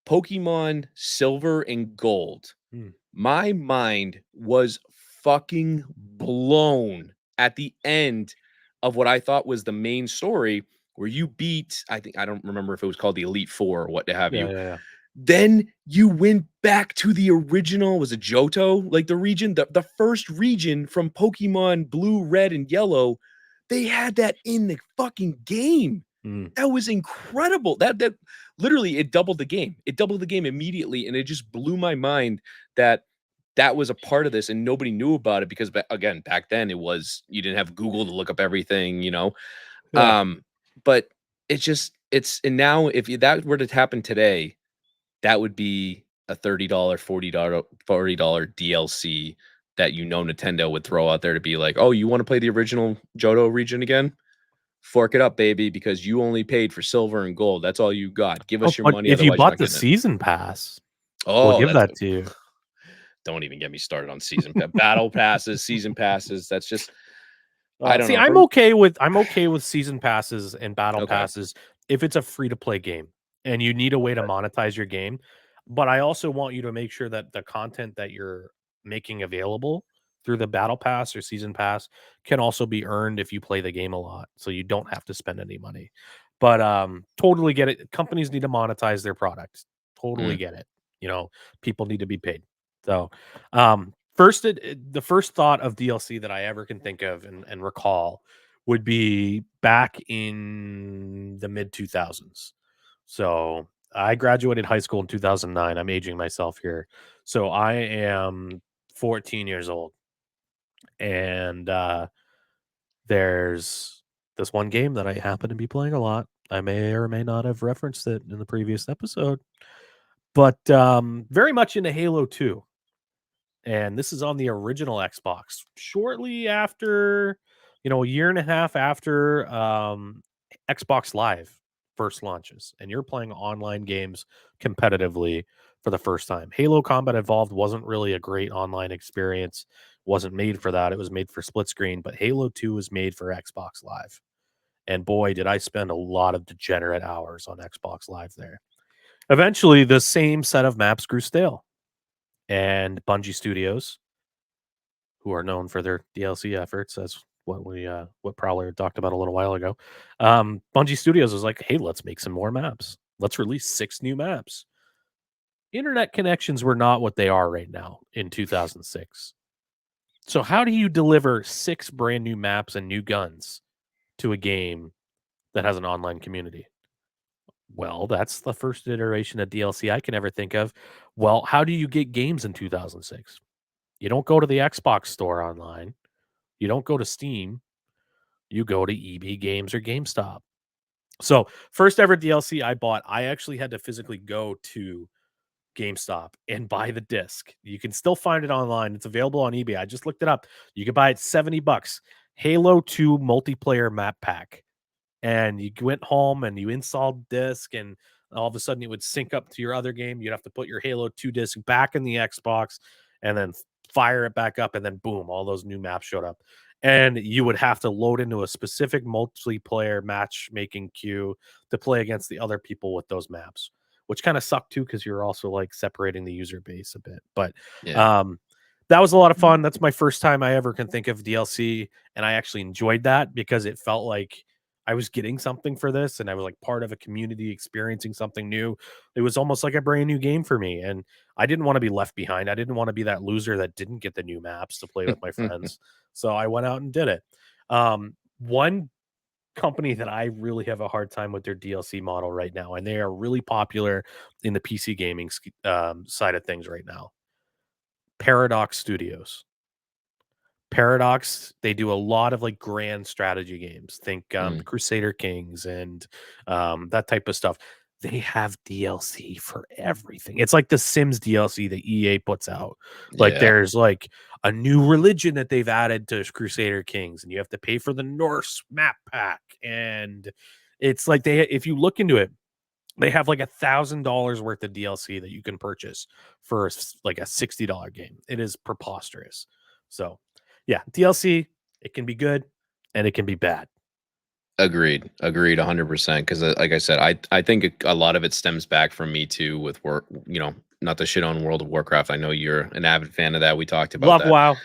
S1: Pokemon Silver and Gold.
S2: Mm.
S1: My mind was fucking blown at the end of what I thought was the main story, where you beat, I think, I don't remember if it was called the Elite Four or what have
S2: Yeah,
S1: you.
S2: yeah, yeah.
S1: Then you went back to the original, was it Johto? Like the region, the first region from Pokemon Blue, Red, and Yellow. They had that in the fucking game.
S2: Mm.
S1: That was incredible. That literally, it doubled the game. It doubled the game immediately, and it just blew my mind that that was a part of this and nobody knew about it because again, back then it was, you didn't have Google to look up everything, you know.
S2: Yeah.
S1: But and now if that were to happen today, that would be a $30, $40 DLC that Nintendo would throw out there to be like, "Oh, you wanna play the original Johto region again? Fork it up, baby, because you only paid for silver and gold. That's all you got. Give
S2: Oh,
S1: us your
S2: but
S1: money,
S2: if you
S1: otherwise you're
S2: bought
S1: not
S2: the
S1: getting it."
S2: season pass, we'll
S1: Oh,
S2: give
S1: that's
S2: that to you.
S1: don't even get me started on battle passes, season passes. That's just, I don't
S2: See,
S1: know.
S2: I'm okay with season passes and battle
S1: Okay.
S2: passes if it's a free to play game and you need a way to monetize your game. But I also want you to make sure that the content that you're making available through the battle pass or season pass can also be earned if you play the game a lot, so you don't have to spend any money. But totally get it. Companies need to monetize their products. Totally
S1: Mm,
S2: get it. You know, people need to be paid. So, the first thought of DLC that I ever can think of and recall would be back in the mid 2000s. So I graduated high school in 2009. I'm aging myself here. So I am 14 years old. And there's this one game that I happen to be playing a lot. I may or may not have referenced it in the previous episode, but very much into Halo 2. And this is on the original Xbox. Shortly after, a year and a half after Xbox Live first launches, and you're playing online games competitively for the first time. Halo Combat Evolved wasn't really a great online experience. Wasn't made for that. It was made for split screen, but Halo 2 was made for Xbox Live. And boy, did I spend a lot of degenerate hours on Xbox Live there. Eventually, the same set of maps grew stale, and Bungie Studios, who are known for their DLC efforts, as what Prowler talked about a little while ago. Bungie Studios was like, "Hey, let's make some more maps. Let's release 6 new maps." Internet connections were not what they are right now in 2006. So how do you deliver 6 brand new maps and new guns to a game that has an online community? Well, that's the first iteration of DLC I can ever think of. Well, how do you get games in 2006? You don't go to the Xbox store online. You don't go to Steam. You go to EB Games or GameStop. So, first ever DLC I bought, I actually had to physically go to GameStop and buy the disc. You can still find it online. It's available on eBay. I just looked it up. You can buy it $70. Halo 2 multiplayer map pack. And you went home and you installed disc, and all of a sudden it would sync up to your other game. You'd have to put your Halo 2 disc back in the Xbox and then fire it back up, and then boom, all those new maps showed up. and you would have to load into a specific multiplayer matchmaking queue to play against the other people with those maps, which kind of sucked too because you're also like separating the user base a bit. But
S1: Yeah.
S2: um, that was a lot of fun. That's my first time I ever can think of DLC, and I actually enjoyed that because it felt like I was getting something for this, and I was like part of a community experiencing something new. It was almost like a brand new game for me, and I didn't want to be left behind. I didn't want to be that loser that didn't get the new maps to play with my friends. So I went out and did it. One company that I really have a hard time with their DLC model right now, and they are really popular in the PC gaming side of things right now. Paradox Studios. Paradox, they do a lot of like grand strategy games. Think
S1: Mm,
S2: Crusader Kings and that type of stuff. They have DLC for everything. It's like the Sims DLC that EA puts out. Like
S1: yeah.
S2: there's like a new religion that they've added to Crusader Kings, and you have to pay for the Norse map pack. And it's like if you look into it, they have like $1,000 worth of DLC that you can purchase for like a $60 game. It is preposterous. So, yeah, DLC, it can be good and it can be bad.
S1: Agreed. Agreed 100%. Because, like I said, I think a lot of it stems back from me too with work, not to shit on World of Warcraft. I know you're an avid fan of that. We talked about
S2: Love
S1: that.
S2: WoW.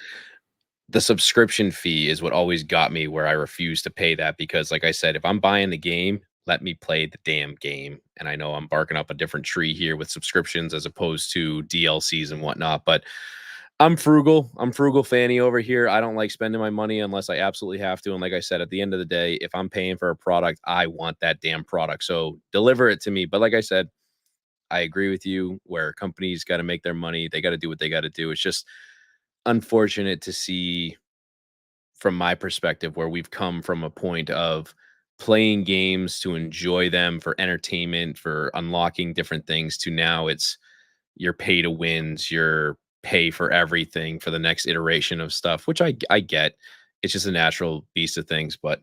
S1: The subscription fee is what always got me where I refuse to pay that because, like I said, if I'm buying the game, let me play the damn game. And I know I'm barking up a different tree here with subscriptions as opposed to DLCs and whatnot, but I'm frugal. I'm frugal Fanny over here. I don't like spending my money unless I absolutely have to. And like I said, at the end of the day, if I'm paying for a product, I want that damn product. So deliver it to me. But like I said, I agree with you where companies got to make their money. They got to do what they got to do. It's just unfortunate to see from my perspective where we've come from a point of playing games to enjoy them for entertainment, for unlocking different things to now it's your pay to wins, your pay for everything for the next iteration of stuff, which I get. It's just a natural beast of things, but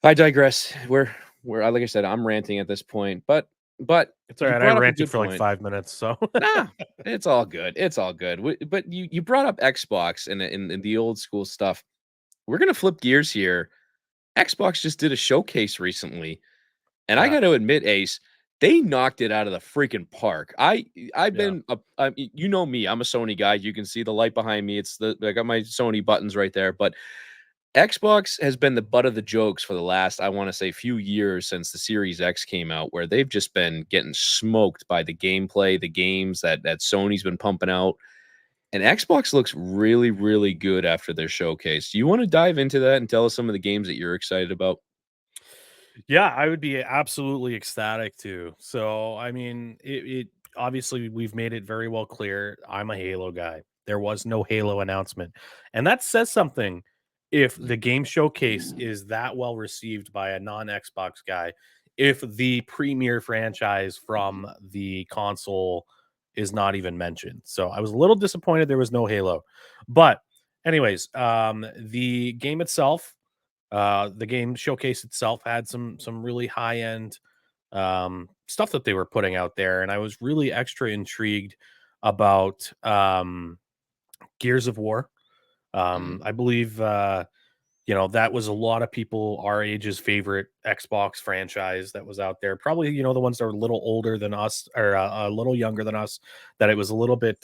S1: I digress. We're like I said, I'm ranting at this point, but
S2: It's all
S1: you
S2: right. I
S1: brought up a
S2: ranted
S1: good
S2: for like
S1: point.
S2: 5 minutes. So,
S1: Nah, it's all good. It's all good. But you brought up Xbox and in the old school stuff. We're gonna flip gears here. Xbox just did a showcase recently, and I
S2: yeah,
S1: got to admit, Ace, they knocked it out of the freaking park. I've
S2: yeah.
S1: been you know me, I'm a Sony guy. You can see the light behind me. I got my Sony buttons right there. But Xbox has been the butt of the jokes for the last, I want to say, few years since the Series X came out, where they've just been getting smoked by the gameplay, the games that Sony's been pumping out. And Xbox looks really, really good after their showcase. Do you want to dive into that and tell us some of the games that you're excited about?
S2: Yeah, I would be absolutely ecstatic too. So, I mean, it obviously we've made it very well clear I'm a Halo guy. There was no Halo announcement. And that says something if
S1: Mm,
S2: the game showcase is that well received by a non-Xbox guy, if the premier franchise from the console is not even mentioned. So, I was a little disappointed there was no Halo. But anyways, the game itself, the game showcase itself had some really high end stuff that they were putting out there, and I was really extra intrigued about Gears of War.
S1: mm,
S2: I believe that was a lot of people our age's favorite Xbox franchise that was out there. Probably the ones that are a little older than us or a little younger than us. That it was a little bit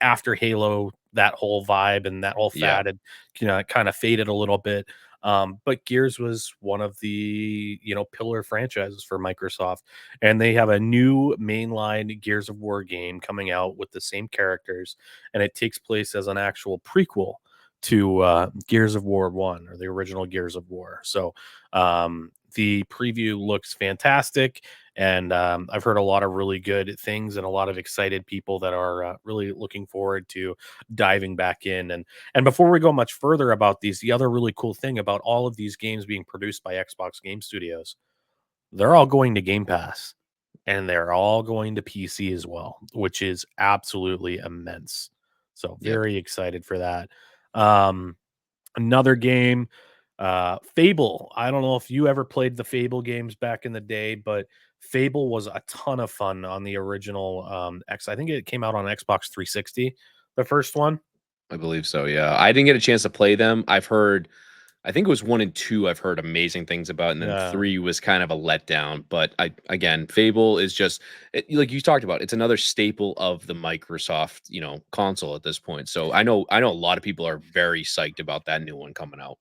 S2: after Halo. That whole vibe and that whole
S1: yeah.
S2: fad had kind of faded a little bit. But Gears was one of the pillar franchises for Microsoft, and they have a new mainline Gears of War game coming out with the same characters, and it takes place as an actual prequel to Gears of War 1 or the original Gears of War. So the preview looks fantastic. And I've heard a lot of really good things and a lot of excited people that are really looking forward to diving back in. And before we go much further about these, the other really cool thing about all of these games being produced by Xbox Game Studios, they're all going to Game Pass and they're all going to PC as well, which is absolutely immense. So
S1: Yep.
S2: very excited for that. Um, Another game, Fable. I don't know if you ever played the Fable games back in the day, but Fable was a ton of fun on the original X. I think it came out on Xbox 360, the first one.
S1: I believe so. Yeah, I didn't get a chance to play them. I've heard, I think it was 1 and 2 I've heard amazing things about, and then
S2: Yeah.
S1: 3 was kind of a letdown. But I again, Fable is just like you talked about. It's another staple of the Microsoft, console at this point. So I know a lot of people are very psyched about that new one coming out.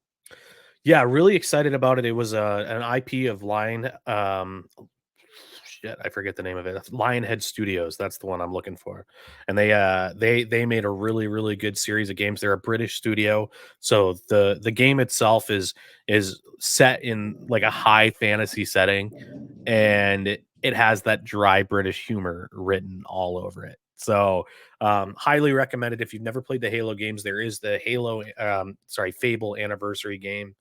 S2: Yeah, really excited about it. It was an IP of shit, I forget the name of it. Lionhead Studios. That's the one I'm looking for. And they made a really really good series of games. They're a British studio, so the game itself is set in like a high fantasy setting, and it has that dry British humor written all over it. So, highly recommended if you've never played the Halo games. There is the Fable anniversary game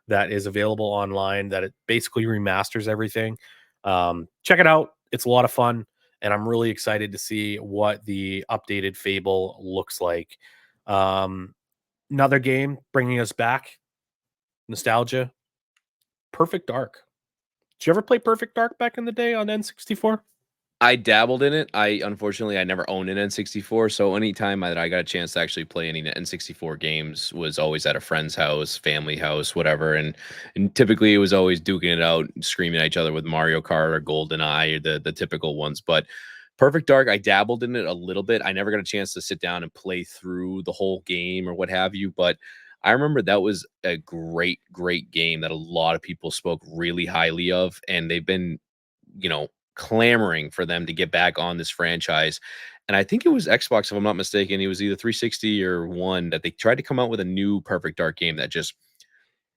S2: that is available online. That it basically remasters everything. Check it out; it's a lot of fun, and I'm really excited to see what the updated Fable looks like. Um, Another game bringing us back nostalgia. Perfect Dark. Did you ever play Perfect Dark back in the day on N64?
S1: I dabbled in it. I never owned an N64, so anytime that I got a chance to actually play any N64 games was always at a friend's house, family house, whatever, and typically it was always duking it out, screaming at each other with Mario Kart or GoldenEye or the typical ones. But Perfect Dark, I dabbled in it a little bit. I never got a chance to sit down and play through the whole game or what have you, but I remember that was a great, great game that a lot of people spoke really highly of, and they've been, clamoring for them to get back on this franchise. And I think it was Xbox, if I'm not mistaken. It was either 360 or one that they tried to come out with a new Perfect Dark game that just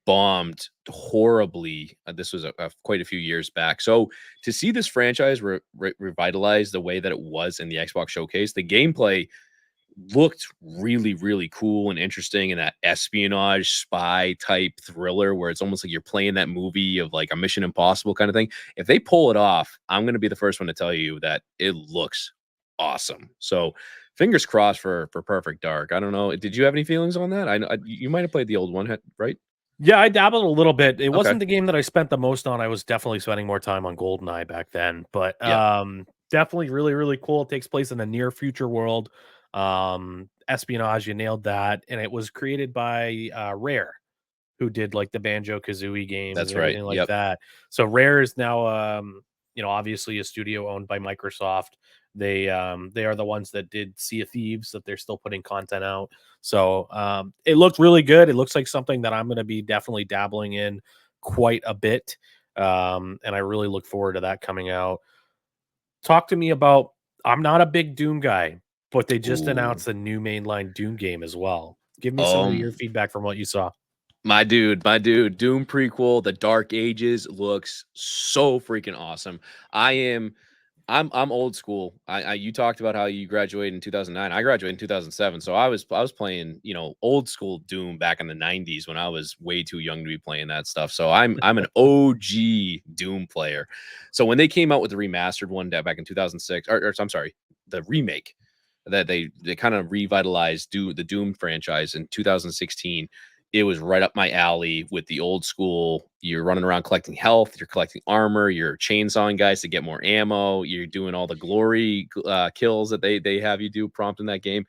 S1: bombed horribly. This was quite a few years back. So to see this franchise revitalized the way that it was in the Xbox showcase, the gameplay looked really, really cool and interesting in that espionage spy type thriller where it's almost like you're playing that movie of like a Mission Impossible kind of thing. If they pull it off, I'm going to be the first one to tell you that it looks awesome. So fingers crossed for Perfect Dark. I don't know. Did you have any feelings on that? I know you might have played the old one, right?
S2: Yeah, I dabbled a little bit. It
S1: Okay.
S2: wasn't the game that I spent the most on. I was definitely spending more time on GoldenEye back then, but
S1: Yeah,
S2: definitely really really cool. It takes place in a near future world. Espionage, you nailed that, and it was created by Rare, who did like the Banjo Kazooie games
S1: that's
S2: and
S1: right.
S2: everything like
S1: Yep.
S2: that. So Rare is now, obviously a studio owned by Microsoft. They are the ones that did Sea of Thieves that they're still putting content out. So it looked really good. It looks like something that I'm going to be definitely dabbling in quite a bit. And I really look forward to that coming out. Talk to me about. I'm not a big Doom guy, but they just
S1: Ooh.
S2: announced a new mainline Doom game as well. Give me some of your
S1: Um,
S2: feedback from what you saw.
S1: my dude, Doom prequel, The Dark Ages looks so freaking awesome. I am I'm old school. You talked about how you graduated in 2009. I graduated in 2007. So I was playing, old school Doom back in the 90s when I was way too young to be playing that stuff. So I'm an OG Doom player. So when they came out with the remastered one back in 2006, or I'm sorry, the remake that they kind of revitalized the Doom franchise in 2016, it was right up my alley with the old school. You're running around collecting health, you're collecting armor, you're chainsawing guys to get more ammo, you're doing all the glory kills that they have you do prompt in that game.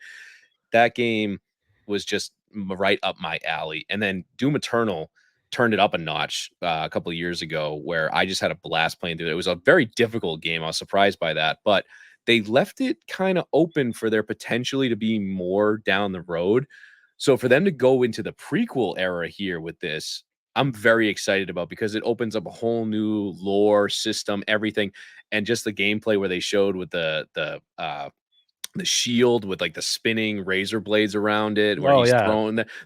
S1: That game was just right up my alley. And then Doom Eternal turned it up a notch a couple of years ago, where I just had a blast playing through it. It was a very difficult game. I was surprised by that, but they left it kind of open for there potentially to be more down the road. So for them to go into the prequel era here with this, I'm very excited about, because it opens up a whole new lore system, everything, and just the gameplay where they showed with the shield with like the spinning razor blades around it, where
S2: Oh
S1: he's
S2: yeah,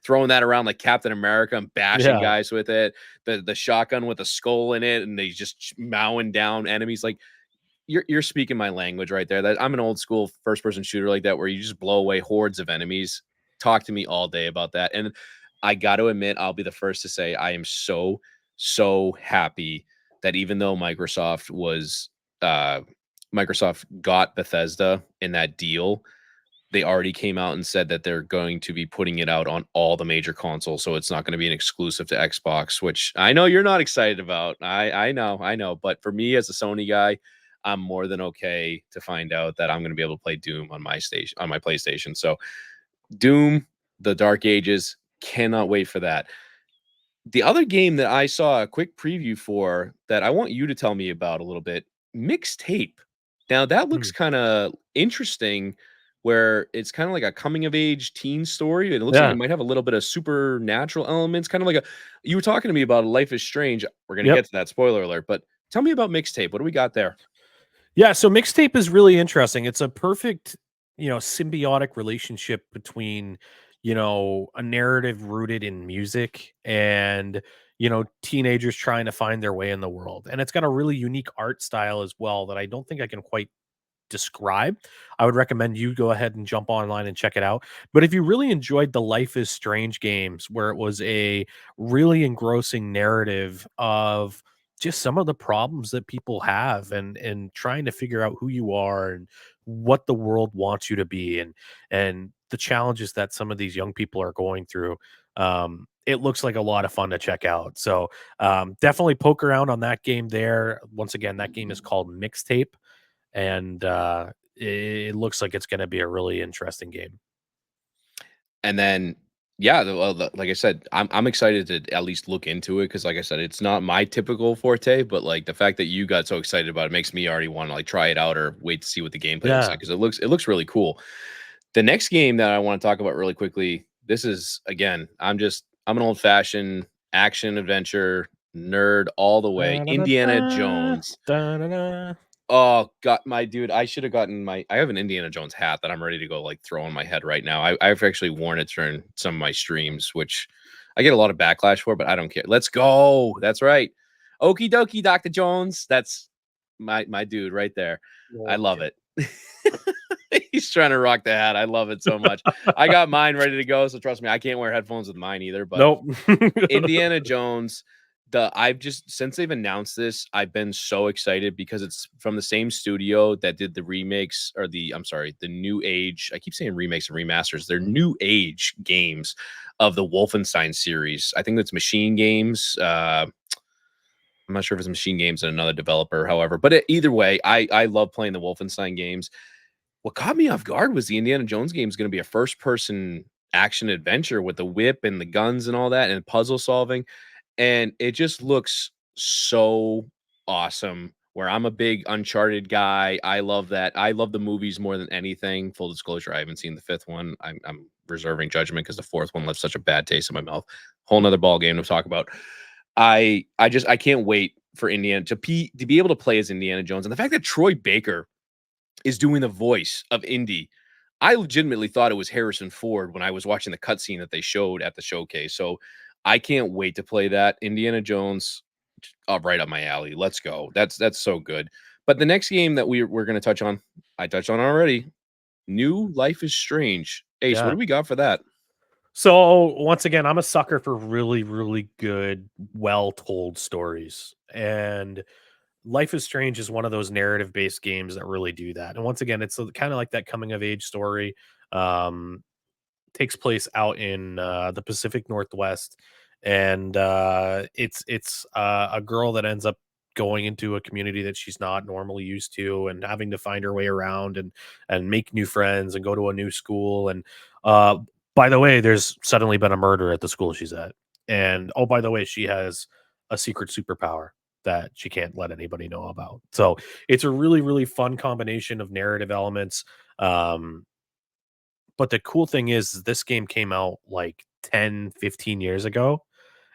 S1: throwing that around like Captain America and bashing
S2: yeah.
S1: guys with it. The shotgun with a skull in it, and they just mowing down enemies. Like you're speaking my language right there. That I'm an old school first person shooter like that, where you just blow away hordes of enemies. Talk to me all day about that. And I got to admit, I'll be the first to say I am so happy that even though uh Microsoft got Bethesda in that deal, they already came out and said that they're going to be putting it out on all the major consoles, so it's not going to be an exclusive to Xbox, which I know you're not excited about. I know, but for me as a Sony guy, I'm more than okay to find out that I'm going to be able to play Doom on my PlayStation. So Doom. the Dark Ages. Cannot wait for that. The other game that I saw a quick preview for that I want you to tell me about a little bit, Mixtape. Now that looks
S2: Mm.
S1: kinda interesting, where it's kinda like a coming of age teen story, and it looks like it
S2: Yeah.
S1: might have a little bit of supernatural elements, kind of like a you were talking to me about Life is Strange. We're gonna get
S2: Yep.
S1: to that, spoiler alert, but tell me about Mixtape. What do we got there?
S2: Yeah, so Mixtape is really interesting. It's a perfect, symbiotic relationship between, a narrative rooted in music and, teenagers trying to find their way in the world. And it's got a really unique art style as well that I don't think I can quite describe. I would recommend you go ahead and jump online and check it out. But if you really enjoyed the Life is Strange games, where it was a really engrossing narrative of just some of the problems that people have and trying to figure out who you are and what the world wants you to be and the challenges that some of these young people are going through. It looks like a lot of fun to check out. So definitely poke around on that game there. Once again, that game is called Mixtape and it looks like it's going to be a really interesting game.
S1: And then, yeah, like I said, I'm excited to at least look into it because, like I said, it's not my typical forte, but like the fact that you got so excited about it makes me already want to like try it out or wait to see what the gameplay looks
S2: Yeah,
S1: like because it looks really cool. The next game that I want to talk about really quickly, this is again, I'm an old fashioned action adventure nerd all the way. Indiana
S2: Da-da-da-da,
S1: Jones.
S2: da-da-da.
S1: Oh, got my dude. I should have gotten I have an Indiana Jones hat that I'm ready to go like throw on my head right now. I've actually worn it during some of my streams, which I get a lot of backlash for, but I don't care. Let's go. That's right. Okie dokie, Dr. Jones. That's my dude right there. I love
S2: Okay.
S1: it. He's trying to rock the hat. I love it so much. I got mine ready to go, so trust me, I can't wear headphones with mine either. But
S2: Nope.
S1: Indiana Jones, I've just since they've announced this, I've been so excited because it's from the same studio that did the remakes or I'm sorry, the new age. I keep saying remakes and remasters. They're new age games of the Wolfenstein series. I think that's Machine Games. I'm not sure if it's Machine Games and another developer, however, but either way, I love playing the Wolfenstein games. What caught me off guard was the Indiana Jones game is going to be a first person action adventure with the whip and the guns and all that and puzzle solving. And it just looks so awesome. Where I'm a big Uncharted guy. I love that. I love the movies more than anything. Full disclosure, I haven't seen the fifth one. I'm reserving judgment because the fourth one left such a bad taste in my mouth. Whole nother ball game to talk about. I can't wait for Indiana to be able to play as Indiana Jones. And the fact that Troy Baker is doing the voice of Indy. I legitimately thought it was Harrison Ford when I was watching the cutscene that they showed at the showcase. So I can't wait to play that. Indiana Jones, right up my alley. Let's go. That's so good. But the next game that we're going to touch on, I touched on already. New Life is Strange. Ace, what
S2: Yeah.
S1: do we got for that?
S2: So once again, I'm a sucker for really, really good, well told stories. And Life is Strange is one of those narrative based games that really do that. And once again, it's kind of like that coming of age story. Um, Takes place out in the Pacific Northwest, and it's a girl that ends up going into a community that she's not normally used to, and having to find her way around and make new friends and go to a new school. And uh, by the way, there's suddenly been a murder at the school she's at, and oh, by the way, she has a secret superpower that she can't let anybody know about. So it's a really, really fun combination of narrative elements. Um, but the cool thing is this game came out like 10, 15 years ago,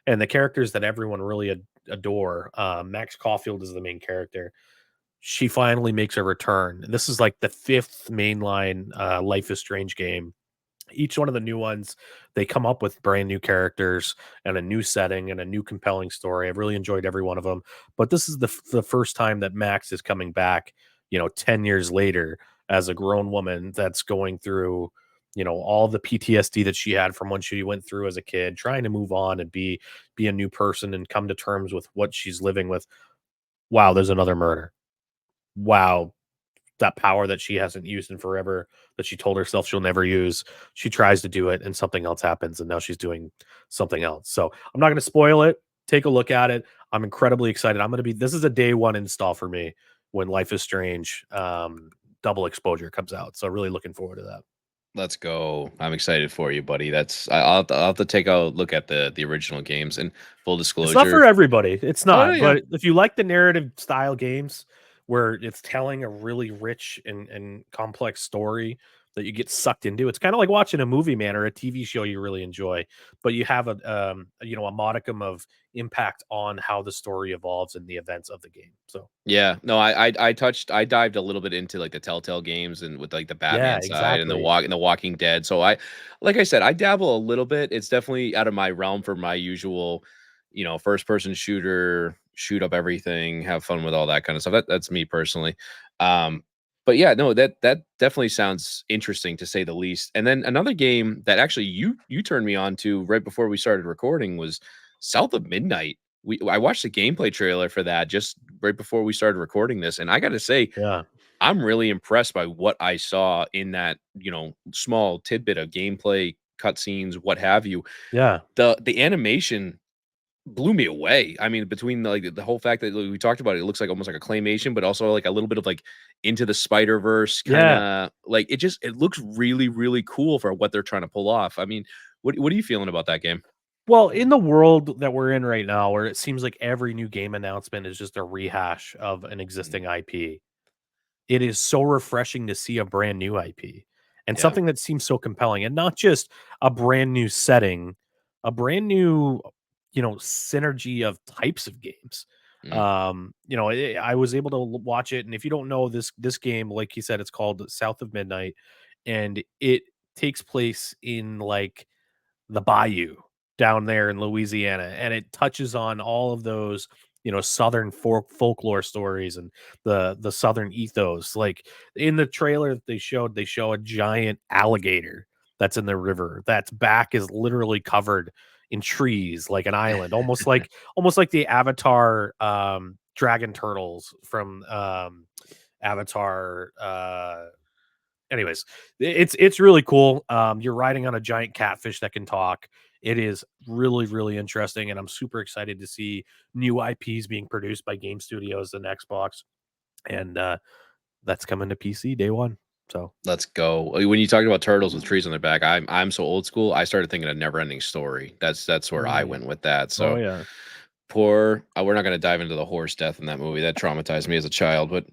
S2: and the characters that everyone really adore, Max Caulfield is the main character. She finally makes a return. This is like the fifth mainline Life is Strange game. Each one of the new ones, they come up with brand new characters and a new setting and a new compelling story. I've really enjoyed every one of them. But this is the first time that Max is coming back, 10 years later as a grown woman that's going through, all the PTSD that she had from when she went through as a kid, trying to move on and be a new person and come to terms with what she's living with. Wow, there's another murder. Wow, that power that she hasn't used in forever, that she told herself she'll never use. She tries to do it and something else happens and now she's doing something else. So I'm not going to spoil it. Take a look at it. I'm incredibly excited. This is a day one install for me when Life is Strange double exposure comes out. So really looking forward to that.
S1: Let's go. I'm excited for you, buddy. I'll have to take a look at the original games. And full
S2: It's not
S1: disclosure.
S2: for everybody. It's
S1: Oh no,
S2: not.
S1: yeah.
S2: But if you like the narrative style games where it's telling a really rich and complex story that you get sucked into, it's kind of like watching a movie, man, or a TV show you really enjoy, but you have a modicum of impact on how the story evolves and the events of the game. So
S1: Yeah, no, I dived a little bit into like the Telltale games and with like the
S2: yeah,
S1: Batman side and
S2: exactly.
S1: the Walking Dead. So like I said, I dabble a little bit. It's definitely out of my realm for my usual, first person shooter, shoot up everything, have fun with all that kind of stuff. That's me personally. Um, but yeah, no, that definitely sounds interesting to say the least. And then another game that actually you turned me on to right before we started recording was South of Midnight. I watched the gameplay trailer for that just right before we started recording this, and I gotta say,
S2: Yeah.
S1: I'm really impressed by what I saw in that, small tidbit of gameplay, cutscenes, what have you.
S2: Yeah.
S1: The animation blew me away. I mean, between the whole fact that we talked about it, it looks like almost like a claymation, but also like a little bit of like Into the Spider-Verse
S2: Yeah.
S1: kinda like it looks really, really cool for what they're trying to pull off. I mean, what are you feeling about that game?
S2: Well, in the world that we're in right now, where it seems like every new game announcement is just a rehash of an
S1: Mm,
S2: existing IP, it is so refreshing to see a brand new IP and
S1: yeah.
S2: something that seems so compelling, and not just a brand new setting, a brand new, synergy of types of games.
S1: Mm,
S2: I was able to watch it, and if you don't know this game, like you said, it's called South of Midnight, and it takes place in like the bayou down there in Louisiana, and it touches on all of those, southern folklore stories and the southern ethos. Like in the trailer that they show a giant alligator that's in the river. That's back is literally covered in trees, like an island, almost like the Avatar dragon turtles from Avatar. Anyways, it's really cool. You're riding on a giant catfish that can talk. It is really, really interesting, and I'm super excited to see new IPs being produced by game studios and Xbox, and that's coming to PC day one. So
S1: Let's go. When you talked about turtles with trees on their back, I'm so old school. I started thinking a never ending story. That's where I
S2: mm.
S1: went with that.
S2: Oh
S1: So
S2: yeah.
S1: we're not going to dive into the horse death in that movie. That traumatized me as a child. But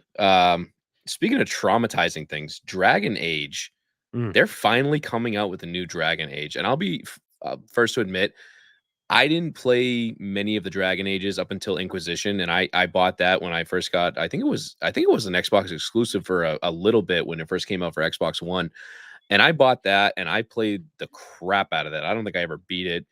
S1: speaking of traumatizing things, Dragon Age,
S2: Mm.
S1: they're finally coming out with a new Dragon Age, and I'll be first to admit I didn't play many of the Dragon Ages up until Inquisition, and I bought that when I first got. I think it was an Xbox exclusive for a little bit when it first came out for Xbox One, and I bought that and I played the crap out of that. I don't think I ever beat it.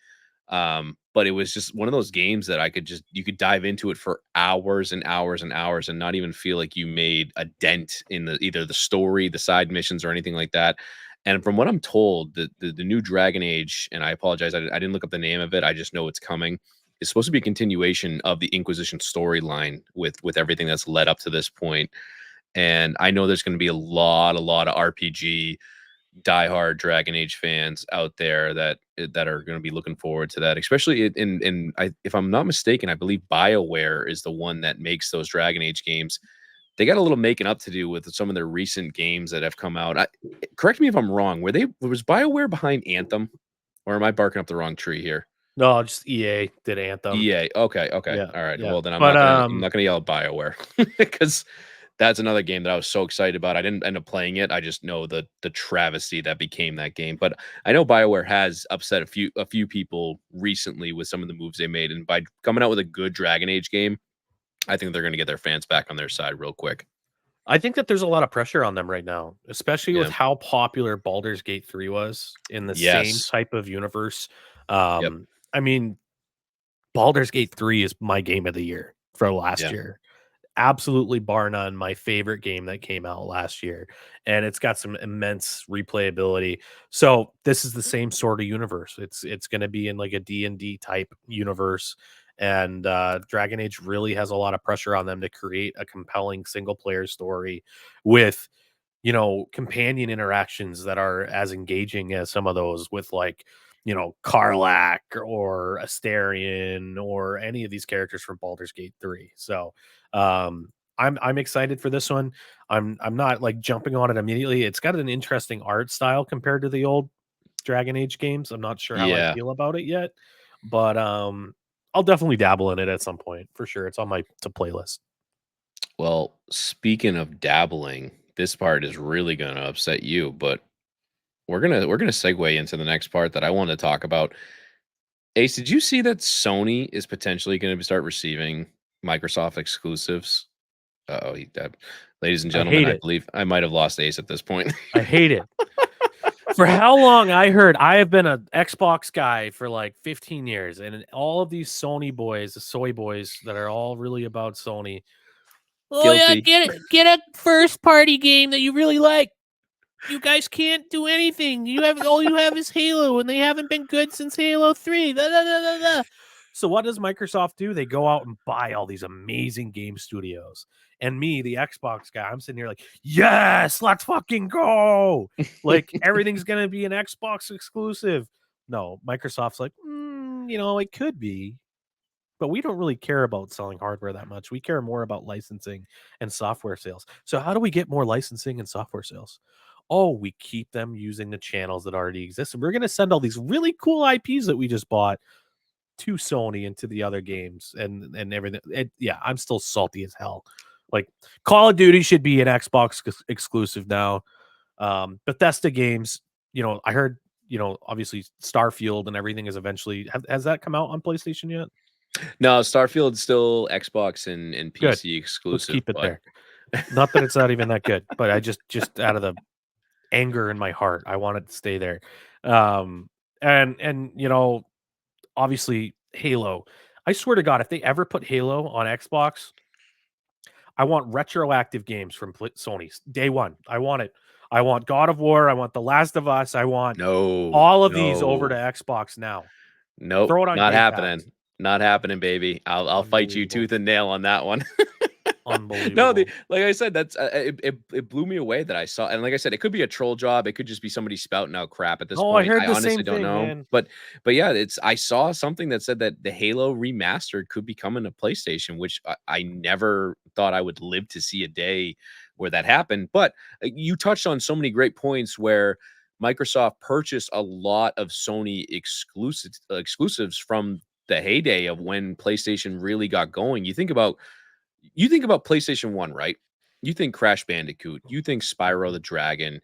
S1: But it was just one of those games that you could dive into it for hours and hours and hours and not even feel like you made a dent in either the story, the side missions, or anything like that. And from what I'm told, the new Dragon Age, and I apologize, I didn't look up the name of it. I just know it's coming. It's supposed to be a continuation of the Inquisition storyline with everything that's led up to this point. And I know there's going to be a lot of RPG diehard Dragon Age fans out there that are going to be looking forward to that, especially if I'm not mistaken, I believe BioWare is the one that makes those Dragon Age games. They got a little making up to do with some of their recent games that have come out. Correct me if I'm wrong. Was BioWare behind Anthem, or am I barking up the wrong tree here?
S2: No, just EA did Anthem.
S1: EA. Okay, okay,
S2: Yeah,
S1: all right.
S2: yeah.
S1: Well, then
S2: But
S1: I'm not gonna yell at BioWare because that's another game that I was so excited about. I didn't end up playing it. I just know the travesty that became that game. But I know BioWare has upset a few people recently with some of the moves they made, and by coming out with a good Dragon Age game, I think they're going to get their fans back on their side real quick.
S2: I think that there's a lot of pressure on them right now, especially with
S1: Yeah.
S2: how popular Baldur's Gate 3 was in the same
S1: Yes.
S2: type of universe.
S1: Yep.
S2: I mean, Baldur's Gate 3 is my game of the year for last
S1: Yeah.
S2: year. Absolutely bar none, my favorite game that came out last year. And it's got some immense replayability. So this is the same sort of universe. It's gonna be in like a D&D type universe. And Dragon Age really has a lot of pressure on them to create a compelling single player story with companion interactions that are as engaging as some of those with like, Karlach or Asterion or any of these characters from Baldur's Gate 3. So, I'm excited for this one. I'm not like jumping on it immediately. It's got an interesting art style compared to the old Dragon Age games. I'm not sure how I
S1: Yeah.
S2: feel about it yet, but I'll definitely dabble in it at some point for sure. It's on my to playlist.
S1: Well, speaking of dabbling, this part is really going to upset you, but we're gonna segue into the next part that I want to talk about. Ace, did you see that Sony is potentially going to start receiving Microsoft exclusives? Uh-oh, ladies and
S2: I
S1: gentlemen,
S2: hate
S1: I
S2: it.
S1: believe I might have lost Ace at this point.
S2: I hate it. For how long I heard I have been an Xbox guy for like 15 years, and all of these Sony boys, the soy boys that are all really about Sony. Oh yeah,
S1: Guilty.
S2: get a first party game that you really like. You guys can't do anything. You have all you have is Halo, and they haven't been good since Halo 3. Da, da, da, da, da. So what does Microsoft do? They go out and buy all these amazing game studios. And me, the Xbox guy, I'm sitting here like, yes, let's fucking go. Like everything's gonna be an Xbox exclusive. No, Microsoft's like, it could be, but we don't really care about selling hardware that much. We care more about licensing and software sales. So how do we get more licensing and software sales? Oh, we keep them using the channels that already exist. And we're going to send all these really cool IPs that we just bought to Sony and to the other games and everything. Yeah, I'm still salty as hell. Like Call of Duty should be an Xbox exclusive now. Bethesda games, I heard, obviously Starfield and everything is eventually has that come out on PlayStation yet?
S1: No, Starfield's still Xbox and
S2: Good.
S1: PC
S2: Let's
S1: exclusive,
S2: keep it
S1: but
S2: there. Not that it's not even that good, but I just out of the anger in my heart, I want it to stay there. Um, and obviously Halo. I swear to God, if they ever put Halo on Xbox, I want retroactive games from Sony's day one. I want it. I want God of War. I want The Last of Us. I want
S1: no,
S2: all of these over to
S1: no.
S2: Xbox now.
S1: Nope,
S2: Throw it on
S1: not
S2: Game Pass.
S1: happening. Not happening, baby. I'll fight you
S2: Unbelievable.
S1: tooth and nail on that one. No,
S2: Unbelievable.
S1: like I said, that's it blew me away that I saw, and like I said, it could be a troll job. It could just be somebody spouting out crap at this
S2: Oh, I
S1: point.
S2: heard
S1: I
S2: the
S1: honestly
S2: same
S1: don't
S2: thing,
S1: know,
S2: man.
S1: but yeah, I saw something that said that the Halo remastered could be coming to PlayStation, which I never thought I would live to see a day where that happened. But you touched on so many great points where Microsoft purchased a lot of Sony exclusives from the heyday of when PlayStation really got going. You think about PlayStation 1, right? You think Crash Bandicoot, you think Spyro
S2: Mhm.
S1: the Dragon.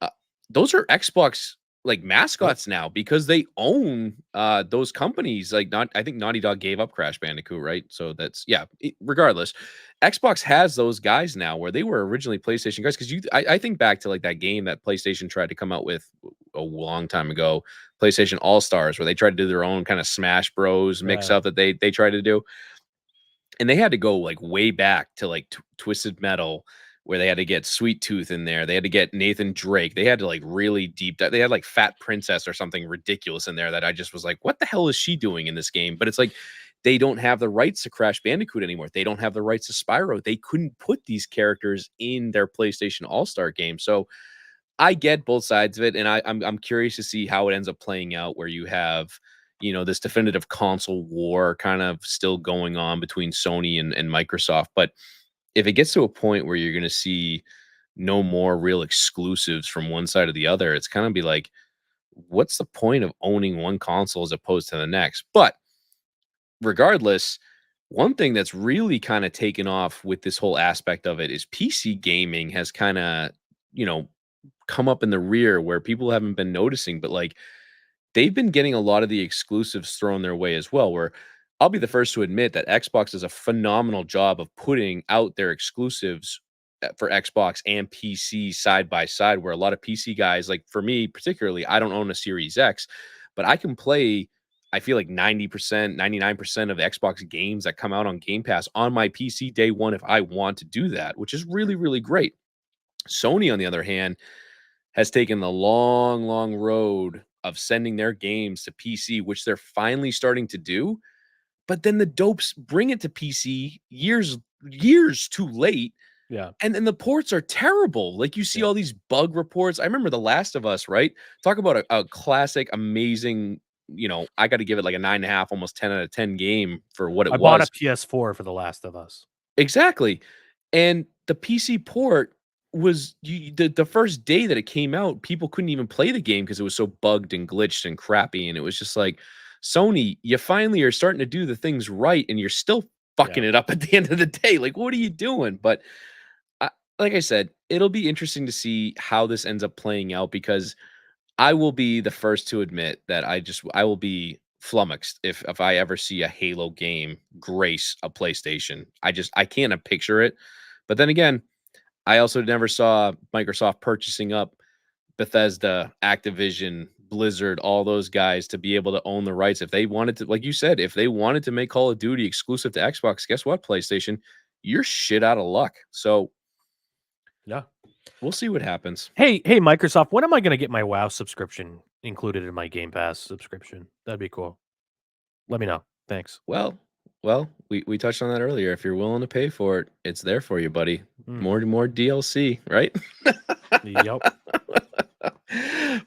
S1: Uh, those are Xbox like
S2: Yep.
S1: mascots now because they own those companies. Like not I think Naughty Dog gave up Crash Bandicoot, right? So that's yeah, regardless. Xbox has those guys now where they were originally PlayStation guys because I think back to like that game that PlayStation tried to come out with a long time ago, PlayStation All Stars, where they tried to do their own kind of Smash Bros mix
S2: Yeah.
S1: up that they tried to do, and they had to go like way back to like Twisted Metal, where they had to get Sweet Tooth in there. They had to get Nathan Drake. They had to like really deep dive. They had like Fat Princess or something ridiculous in there that I just was like, what the hell is she doing in this game? But it's like they don't have the rights to Crash Bandicoot anymore. They don't have the rights to Spyro. They couldn't put these characters in their PlayStation All Star game. So I get both sides of it, and I'm curious to see how it ends up playing out, where you have, this definitive console war kind of still going on between Sony and Microsoft. But if it gets to a point where you're going to see no more real exclusives from one side or the other, it's kind of be like, what's the point of owning one console as opposed to the next? But regardless, one thing that's really kind of taken off with this whole aspect of it is PC gaming has kind of, you know, come up in the rear where people haven't been noticing, but like they've been getting a lot of the exclusives thrown their way as well. Where I'll be the first to admit that Xbox does a phenomenal job of putting out their exclusives for Xbox and PC side by side. Where a lot of PC guys, like for me particularly, I don't own a Series X, but I can play. I feel like 90%, 99% of Xbox games that come out on Game Pass on my PC day one if I want to do that, which is really, really great. Sony, on the other hand, has taken the long, long road of sending their games to PC, which they're finally starting to do. But then the dopes bring it to PC years too late.
S2: Yeah.
S1: And then the ports are terrible. Like you see
S2: Yeah.
S1: all these bug reports. I remember The Last of Us, right? Talk about a classic, amazing, I got to give it like a 9.5, almost 10 out of 10 game for what it
S2: I bought a
S1: was.
S2: PS4 for The Last of Us.
S1: Exactly. And the PC port was the first day that it came out, people couldn't even play the game because it was so bugged and glitched and crappy. And it was just like, Sony, you finally are starting to do the things right, and you're still
S2: Yeah.
S1: fucking it up at the end of the day. Like, what are you doing? But I, like I said, it'll be interesting to see how this ends up playing out because I will be the first to admit that I will be flummoxed if I ever see a Halo game grace a PlayStation. I can't picture it. But then again, I also never saw Microsoft purchasing up Bethesda, Activision, Blizzard, all those guys to be able to own the rights. If they wanted to, like you said, if they wanted to make Call of Duty exclusive to Xbox, guess what, PlayStation? You're shit out of luck. So
S2: Yeah.
S1: we'll see what happens.
S2: Hey, Microsoft, when am I gonna get my WoW subscription included in my Game Pass subscription? That'd be cool. Let me know. Thanks.
S1: Well, we touched on that earlier. If you're willing to pay for it, it's there for you, buddy.
S2: Mm.
S1: More DLC, right?
S2: Yep.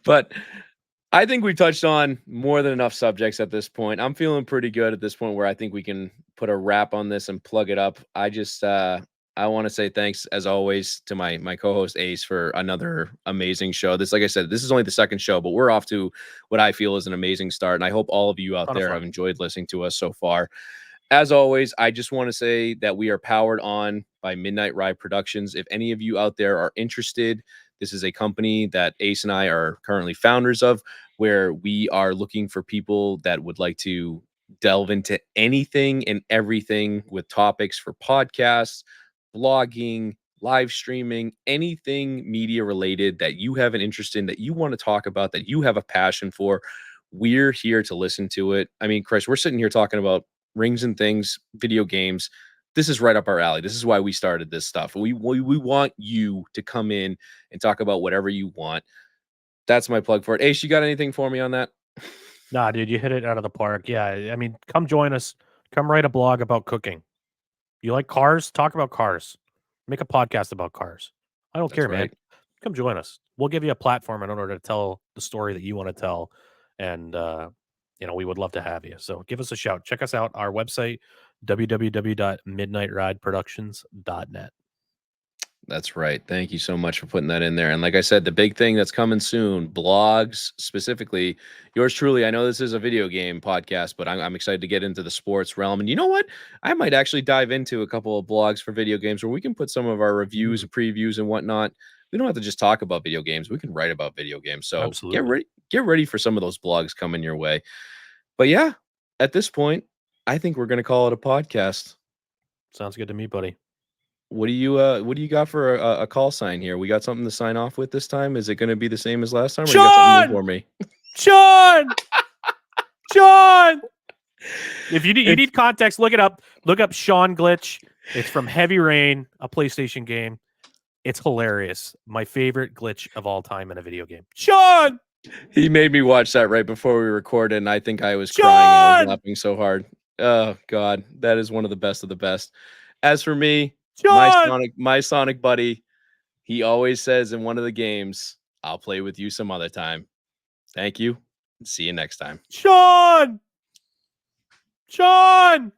S1: But I think we touched on more than enough subjects at this point. I'm feeling pretty good at this point where I think we can put a wrap on this and plug it up. I want to say thanks as always to my co-host Ace for another amazing show. This, like I said, this is only the second show, but we're off to what I feel is an amazing start. And I hope all of you out
S2: Ton of
S1: there
S2: fun.
S1: have enjoyed listening to us so far. As always, I just want to say that we are powered on by Midnight Ride Productions. If any of you out there are interested, this is a company that Ace and I are currently founders of, where we are looking for people that would like to delve into anything and everything with topics for podcasts, blogging, live streaming, anything media related that you have an interest in, that you want to talk about, that you have a passion for. We're here to listen to it. I mean, Chris, we're sitting here talking about rings and things, video games. This is right up our alley. This is why we started this stuff. We want you to come in and talk about whatever you want. That's my plug for it. Ace, you got anything for me on that?
S2: Nah, dude, you hit it out of the park. Yeah, I mean, come join us. Come write a blog about cooking. You like cars? Talk about cars. Make a podcast about cars. I don't
S1: That's
S2: care, man.
S1: right.
S2: Come join us. We'll give you a platform in order to tell the story that you want to tell, and we would love to have you. So give us a shout. Check us out. Our website www.midnightrideproductions.net.
S1: That's right. Thank you so much for putting that in there. And like I said, the big thing that's coming soon, blogs specifically, yours truly. I know this is a video game podcast, but I'm excited to get into the sports realm. And you know what? I might actually dive into a couple of blogs for video games where we can put some of our reviews
S2: Mm,
S1: and previews and whatnot. We don't have to just talk about video games. We can write about video games. So
S2: absolutely.
S1: get ready for some of those blogs coming your way. But yeah, at this point, I think we're going to call it a podcast.
S2: Sounds good to me, buddy.
S1: What do you got for a call sign here? We got something to sign off with this time? Is it gonna be the same as last time, or you got something new
S2: Sean!
S1: for me?
S2: Sean! Sean! If you
S1: If
S2: need context, look it up. Look up Sean Glitch. It's from Heavy Rain, a PlayStation game. It's hilarious. My favorite glitch of all time in a video game. Sean!
S1: he made me watch that right before we recorded, and I think I was crying. I was
S2: Sean!
S1: laughing so hard. Oh God, that is one of the best. As for me,
S2: Sean!
S1: My Sonic buddy, he always says in one of the games, "I'll play with you some other time." Thank you, and see you next time.
S2: Sean! Sean!